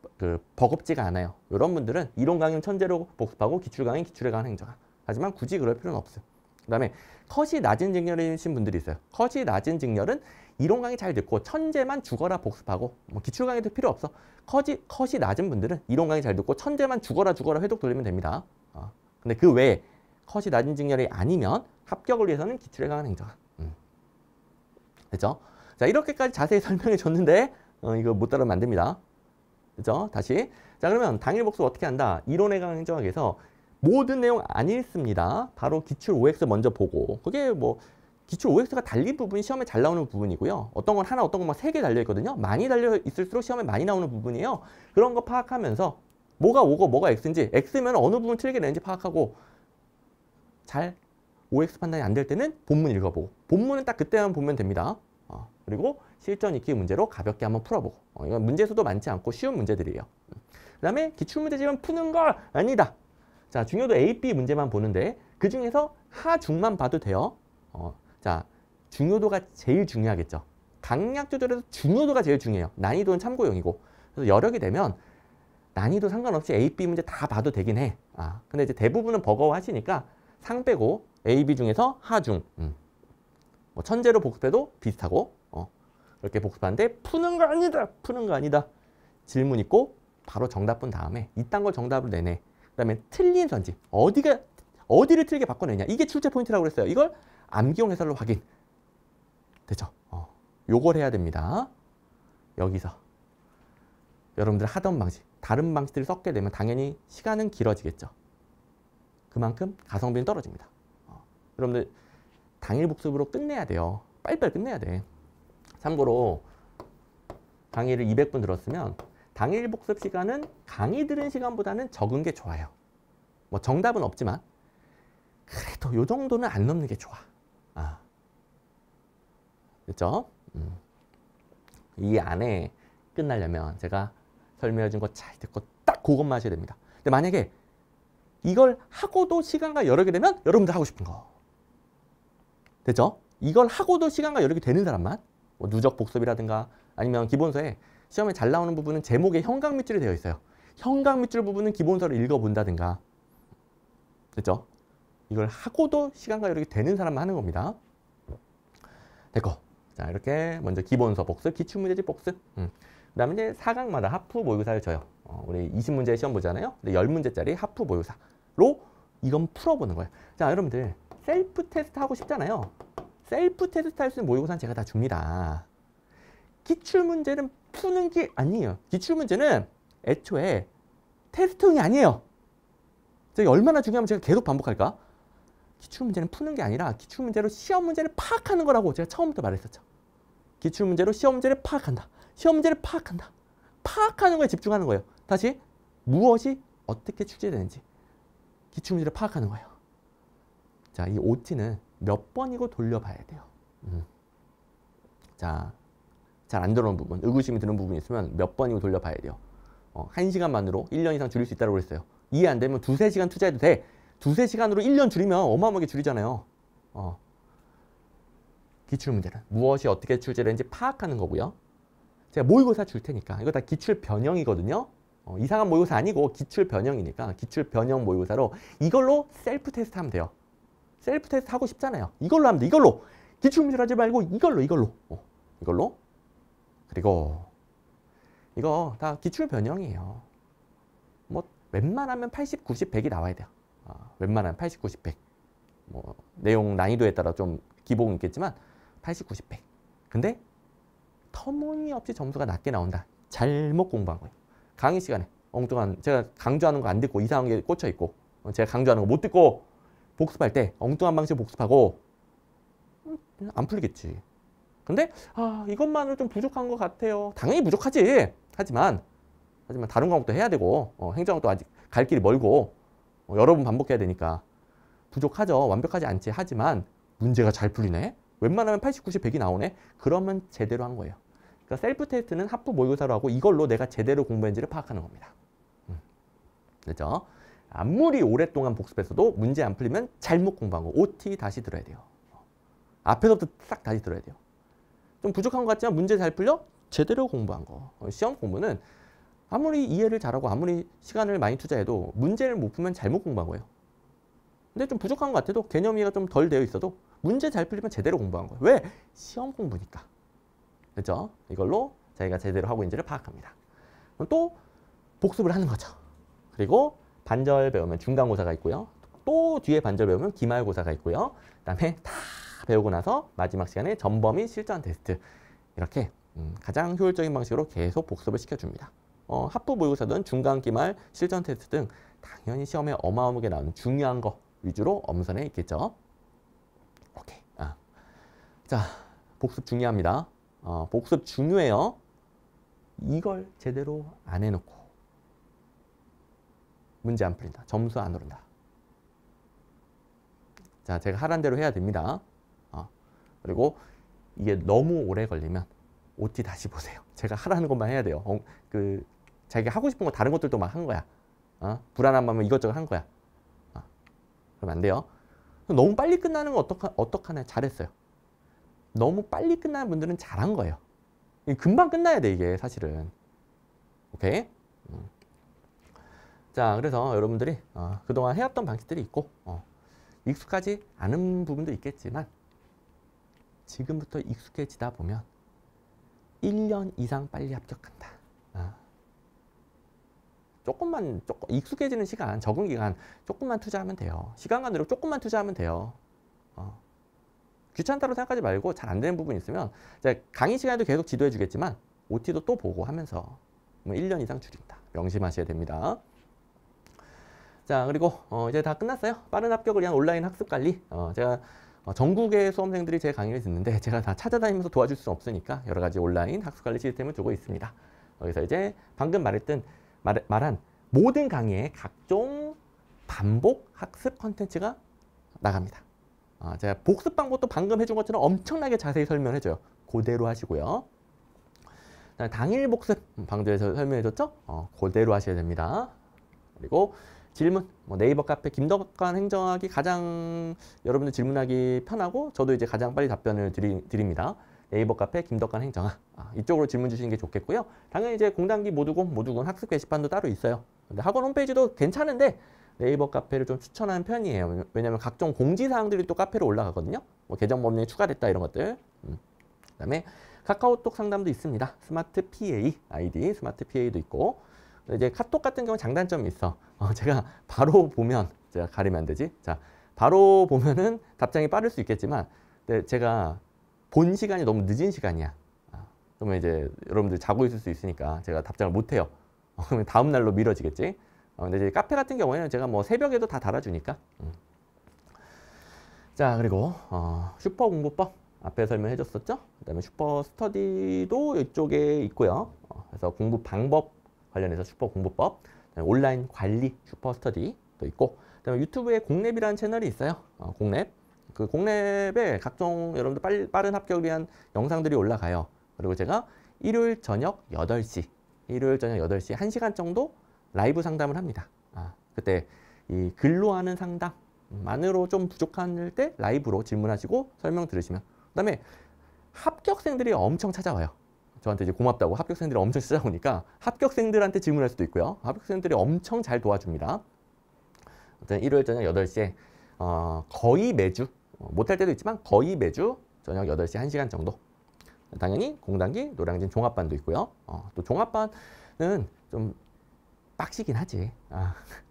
버겁지가 않아요. 이런 분들은 이론 강의는 천재로 복습하고 기출 강의, 기출에 강한 행정학. 하지만 굳이 그럴 필요는 없어요. 그 다음에 컷이 낮은 직렬이신 분들이 있어요. 컷이 낮은 직렬은 이론 강의 잘 듣고 천재만 죽어라 복습하고 뭐 기출 강의도 필요 없어. 컷이 낮은 분들은 이론 강의 잘 듣고 천재만 죽어라 회독 돌리면 됩니다. 근데 그 외에 컷이 낮은 직렬이 아니면 합격을 위해서는 기출에 강한 행정학. 됐죠? 자 이렇게까지 자세히 설명해 줬는데 이거 못 따르면 안 됩니다. 됐죠? 다시. 자 그러면 당일 복습 어떻게 한다? 이론에 강한 행정학에서 모든 내용 안 읽습니다. 바로 기출 OX 먼저 보고 그게 뭐 기출 OX가 달린 부분이 시험에 잘 나오는 부분이고요. 어떤 건 하나, 어떤 건 막 3개 달려 있거든요. 많이 달려 있을수록 시험에 많이 나오는 부분이에요. 그런 거 파악하면서 뭐가 O고 뭐가 X인지, X면 어느 부분 틀리게 내는지 파악하고 잘 OX 판단이 안 될 때는 본문 읽어보고 본문은 딱 그때만 보면 됩니다. 그리고 실전 익히 문제로 가볍게 한번 풀어보고 이건 문제수도 많지 않고 쉬운 문제들이에요. 그 다음에 기출문제집은 푸는 거 아니다. 자 중요도 A, B 문제만 보는데 그 중에서 하, 중만 봐도 돼요. 자, 중요도가 제일 중요하겠죠. 강약 조절에서 중요도가 제일 중요해요. 난이도는 참고용이고. 그래서 여력이 되면 난이도 상관없이 A, B 문제 다 봐도 되긴 해. 근데 이제 대부분은 버거워하시니까 상 빼고 A, B 중에서 하, 중. 뭐 천재로 복습해도 비슷하고 그렇게 복습하는데 푸는 거 아니다. 푸는 거 아니다. 질문 있고 바로 정답 본 다음에 이딴 걸 정답으로 내네. 그 다음에 틀린 선지. 어디를 틀리게 바꿔내냐. 이게 출제 포인트라고 그랬어요. 이걸 암기용 해설로 확인. 됐죠? 요걸 해야 됩니다. 여기서 여러분들 하던 방식, 다른 방식들을 섞게 되면 당연히 시간은 길어지겠죠. 그만큼 가성비는 떨어집니다. 여러분들 당일 복습으로 끝내야 돼요. 빨리빨리 끝내야 돼. 참고로 강의를 200분 들었으면 당일 복습 시간은 강의 들은 시간보다는 적은 게 좋아요. 뭐 정답은 없지만 그래도 요 정도는 안 넘는 게 좋아. 됐죠? 이 안에 끝나려면 제가 설명해 준 거 잘 듣고 딱 그것만 하셔야 됩니다. 근데 만약에 이걸 하고도 시간과 여력이 되면 여러분들 하고 싶은 거. 됐죠? 이걸 하고도 시간과 여력이 되는 사람만 뭐 누적 복습이라든가 아니면 기본서에 시험에 잘 나오는 부분은 제목에 형광 밑줄이 되어 있어요. 형광 밑줄 부분은 기본서를 읽어본다든가. 됐죠? 이걸 하고도 시간과 여력이 되는 사람만 하는 겁니다. 됐고. 자, 이렇게 먼저 기본서 복습, 기출문제집 복습. 그 다음에 이제 4강마다 하프 모의고사를 줘요. 우리 20문제 시험 보잖아요. 근데 10문제짜리 하프 모의고사로 이건 풀어보는 거예요. 자, 여러분들 셀프 테스트 하고 싶잖아요. 셀프 테스트 할 수 있는 모의고사는 제가 다 줍니다. 기출문제는 푸는 게 아니에요. 기출문제는 애초에 테스트형이 아니에요. 저기 얼마나 중요하면 제가 계속 반복할까? 기출문제는 푸는 게 아니라 기출문제로 시험 문제를 파악하는 거라고 제가 처음부터 말했었죠. 기출문제로 시험 문제를 파악한다. 시험 문제를 파악한다. 파악하는 거에 집중하는 거예요. 다시 무엇이 어떻게 출제되는지 기출문제를 파악하는 거예요. 자, 이 OT는 몇 번이고 돌려봐야 돼요. 자, 잘 안 들어오는 부분, 의구심이 드는 부분이 있으면 몇 번이고 돌려봐야 돼요. 1시간만으로 1년 이상 줄일 수 있다고 그랬어요. 이해 안 되면 2-3시간 투자해도 돼. 2-3시간으로 1년 줄이면 어마어마하게 줄이잖아요. 기출문제는 무엇이 어떻게 출제되는지 파악하는 거고요. 제가 모의고사 줄 테니까 이거 다 기출 변형이거든요. 이상한 모의고사 아니고 기출 변형이니까 기출 변형 모의고사로 이걸로 셀프 테스트 하면 돼요. 셀프 테스트 하고 싶잖아요. 이걸로 하면 돼. 이걸로. 기출문제를 하지 말고 이걸로. 이걸로. 그리고 이거 다 기출 변형이에요. 뭐 웬만하면 80, 90, 100이 나와야 돼요. 웬만하면 80, 90, 100. 뭐 내용 난이도에 따라 좀 기복은 있겠지만 80, 90, 100. 근데 터무니없이 점수가 낮게 나온다. 잘못 공부한 거예요. 강의 시간에 엉뚱한 제가 강조하는 거 안 듣고 이상한 게 꽂혀 있고 제가 강조하는 거 못 듣고 복습할 때 엉뚱한 방식으로 복습하고 안 풀리겠지. 근데 이것만으로 좀 부족한 것 같아요. 당연히 부족하지. 하지만 다른 과목도 해야 되고 행정학도 아직 갈 길이 멀고 여러 번 반복해야 되니까 부족하죠. 완벽하지 않지. 하지만 문제가 잘 풀리네. 웬만하면 80, 90, 100이 나오네. 그러면 제대로 한 거예요. 그러니까 셀프 테스트는 합부 모의고사로 하고 이걸로 내가 제대로 공부했는지를 파악하는 겁니다. 그렇죠? 아무리 오랫동안 복습했어도 문제 안 풀리면 잘못 공부한 거. OT 다시 들어야 돼요. 앞에서부터 싹 다시 들어야 돼요. 좀 부족한 것 같지만 문제 잘 풀려? 제대로 공부한 거. 시험 공부는 아무리 이해를 잘하고 아무리 시간을 많이 투자해도 문제를 못 풀면 잘못 공부한 거예요. 근데 좀 부족한 것 같아도 개념 이해가 좀 덜 되어 있어도 문제 잘 풀리면 제대로 공부한 거예요. 왜? 시험 공부니까. 그렇죠? 이걸로 자기가 제대로 하고 있는지를 파악합니다. 그럼 또 복습을 하는 거죠. 그리고 반절 배우면 중간고사가 있고요. 또 뒤에 반절 배우면 기말고사가 있고요. 그다음에 다 배우고 나서 마지막 시간에 전범위 실전 테스트. 이렇게 가장 효율적인 방식으로 계속 복습을 시켜줍니다. 합부 모의고사든 중간, 기말, 실전 테스트 등 당연히 시험에 어마어마하게 나오는 중요한 거 위주로 엄선해 있겠죠. 오케이. 자, 복습 중요합니다. 복습 중요해요. 이걸 제대로 안 해놓고 문제 안 풀린다. 점수 안 오른다. 자, 제가 하란 대로 해야 됩니다. 그리고 이게 너무 오래 걸리면 OT 다시 보세요. 제가 하라는 것만 해야 돼요. 자기가 하고 싶은 거 다른 것들도 막 한 거야. 불안한 마음은 이것저것 한 거야. 그러면 안 돼요. 너무 빨리 끝나는 건 어떡하나 잘했어요. 너무 빨리 끝나는 분들은 잘한 거예요. 금방 끝나야 돼 이게 사실은. 오케이? 자, 그래서 여러분들이 그동안 해왔던 방식들이 있고 익숙하지 않은 부분도 있겠지만 지금부터 익숙해지다 보면 1년 이상 빨리 합격한다. 조금 익숙해지는 시간, 적응 기간 조금만 투자하면 돼요. 시간과 노력 조금만 투자하면 돼요. 귀찮다고 생각하지 말고 잘 안 되는 부분이 있으면 이제 강의 시간에도 계속 지도해 주겠지만 OT도 또 보고 하면서 1년 이상 줄인다. 명심하셔야 됩니다. 자, 그리고 이제 다 끝났어요. 빠른 합격을 위한 온라인 학습 관리. 제가 전국의 수험생들이 제 강의를 듣는데 제가 다 찾아다니면서 도와줄 수는 없으니까 여러 가지 온라인 학습 관리 시스템을 두고 있습니다. 여기서 이제 방금 말한 모든 강의에 각종 반복 학습 컨텐츠가 나갑니다. 제가 복습 방법도 방금 해준 것처럼 엄청나게 자세히 설명해줘요. 그대로 하시고요. 당일 복습 방금 설명해줬죠? 그대로 하셔야 됩니다. 그리고 질문, 네이버 카페 김덕관 행정학이 가장 여러분들 질문하기 편하고 저도 이제 가장 빨리 답변을 드립니다. 네이버 카페 김덕관 행정학 이쪽으로 질문 주시는 게 좋겠고요. 당연히 이제 공단기 모두공 학습 게시판도 따로 있어요. 근데 학원 홈페이지도 괜찮은데 네이버 카페를 좀 추천하는 편이에요. 왜냐하면 각종 공지사항들이 또 카페로 올라가거든요. 계정 범위에 추가됐다 이런 것들. 그다음에 카카오톡 상담도 있습니다. 스마트 PA 아이디 스마트 PA도 있고. 이제 카톡 같은 경우는 장단점이 있어. 제가 바로 보면 제가 가리면 안 되지. 자, 바로 보면은 답장이 빠를 수 있겠지만, 근데 제가 본 시간이 너무 늦은 시간이야. 그러면 이제 여러분들 자고 있을 수 있으니까 제가 답장을 못 해요. 그러면 다음 날로 미뤄지겠지. 근데 이제 카페 같은 경우에는 제가 뭐 새벽에도 다 달아주니까. 자, 그리고 슈퍼 공부법 앞에 설명해 줬었죠. 그다음에 슈퍼 스터디도 이쪽에 있고요. 그래서 공부 방법 관련해서 슈퍼 공부법, 온라인 관리 슈퍼 스터디도 있고, 그다음에 유튜브에 공랩이라는 채널이 있어요. 공랩. 그 공랩에 각종 여러분들 빠른 합격을 위한 영상들이 올라가요. 그리고 제가 일요일 저녁 8시, 1시간 정도 라이브 상담을 합니다. 그때 이 글로 하는 상담만으로 좀 부족할 때 라이브로 질문하시고 설명 들으시면, 그다음에 합격생들이 엄청 찾아와요. 저한테 이제 고맙다고 합격생들이 엄청 찾아오니까 합격생들한테 질문할 수도 있고요. 합격생들이 엄청 잘 도와줍니다. 아무튼 일요일 저녁 8시에 거의 매주, 못할 때도 있지만 거의 매주 저녁 8시 1시간 정도. 당연히 공단기, 노량진 종합반도 있고요. 또 종합반은 좀 빡시긴 하지.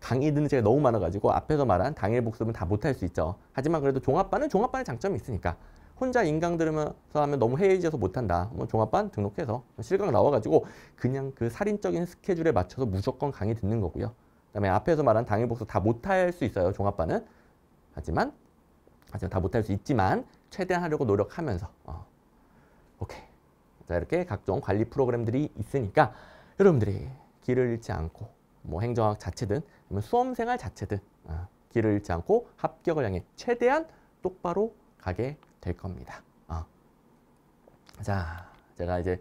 강의 듣는 시간이 너무 많아가지고 앞에서 말한 당일 복습은 다 못할 수 있죠. 하지만 그래도 종합반은 종합반의 장점이 있으니까, 혼자 인강 들으면서 하면 너무 해이해져서 못한다. 뭐 종합반 등록해서 실강 나와가지고 그냥 그 살인적인 스케줄에 맞춰서 무조건 강의 듣는 거고요. 그다음에 앞에서 말한 당일 복습 다 못할 수 있어요. 종합반은. 하지만 다 못할 수 있지만 최대한 하려고 노력하면서. 오케이. 자, 이렇게 각종 관리 프로그램들이 있으니까 여러분들이 길을 잃지 않고, 뭐 행정학 자체든 수험생활 자체든 길을 잃지 않고 합격을 향해 최대한 똑바로 가게 될 겁니다. 자, 제가 이제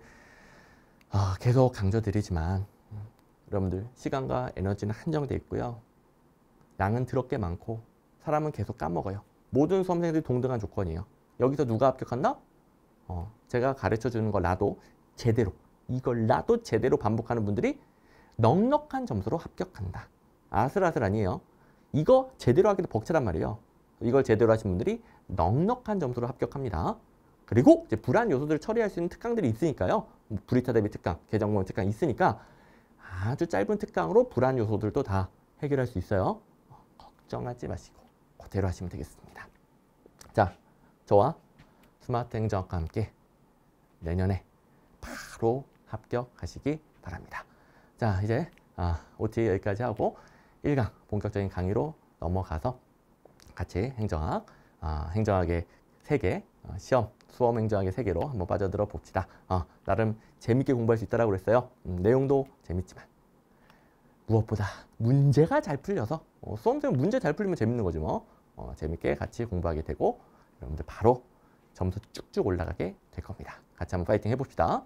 계속 강조드리지만 여러분들 시간과 에너지는 한정돼 있고요. 양은 더럽게 많고 사람은 계속 까먹어요. 모든 수험생들이 동등한 조건이에요. 여기서 누가 합격한다? 제가 가르쳐주는 거라도 제대로, 이걸라도 제대로 반복하는 분들이 넉넉한 점수로 합격한다. 아슬아슬 아니에요. 이거 제대로 하기도 벅차단 말이에요. 이걸 제대로 하신 분들이 넉넉한 점수로 합격합니다. 그리고 이제 불안 요소들을 처리할 수 있는 특강들이 있으니까요. 브리타 대비 특강, 개정본 특강 있으니까 아주 짧은 특강으로 불안 요소들도 다 해결할 수 있어요. 걱정하지 마시고 그대로 하시면 되겠습니다. 자, 저와 스마트 행정학과 함께 내년에 바로 합격하시기 바랍니다. 자, 이제 OT 여기까지 하고 1강 본격적인 강의로 넘어가서 같이 행정학의 세계, 시험, 수험 행정학의 세계로 한번 빠져들어 봅시다. 나름 재밌게 공부할 수 있다고 그랬어요. 내용도 재밌지만 무엇보다 문제가 잘 풀려서 수험생은 문제 잘 풀리면 재밌는 거지 뭐. 재밌게 같이 공부하게 되고 여러분들 바로 점수 쭉쭉 올라가게 될 겁니다. 같이 한번 파이팅 해봅시다.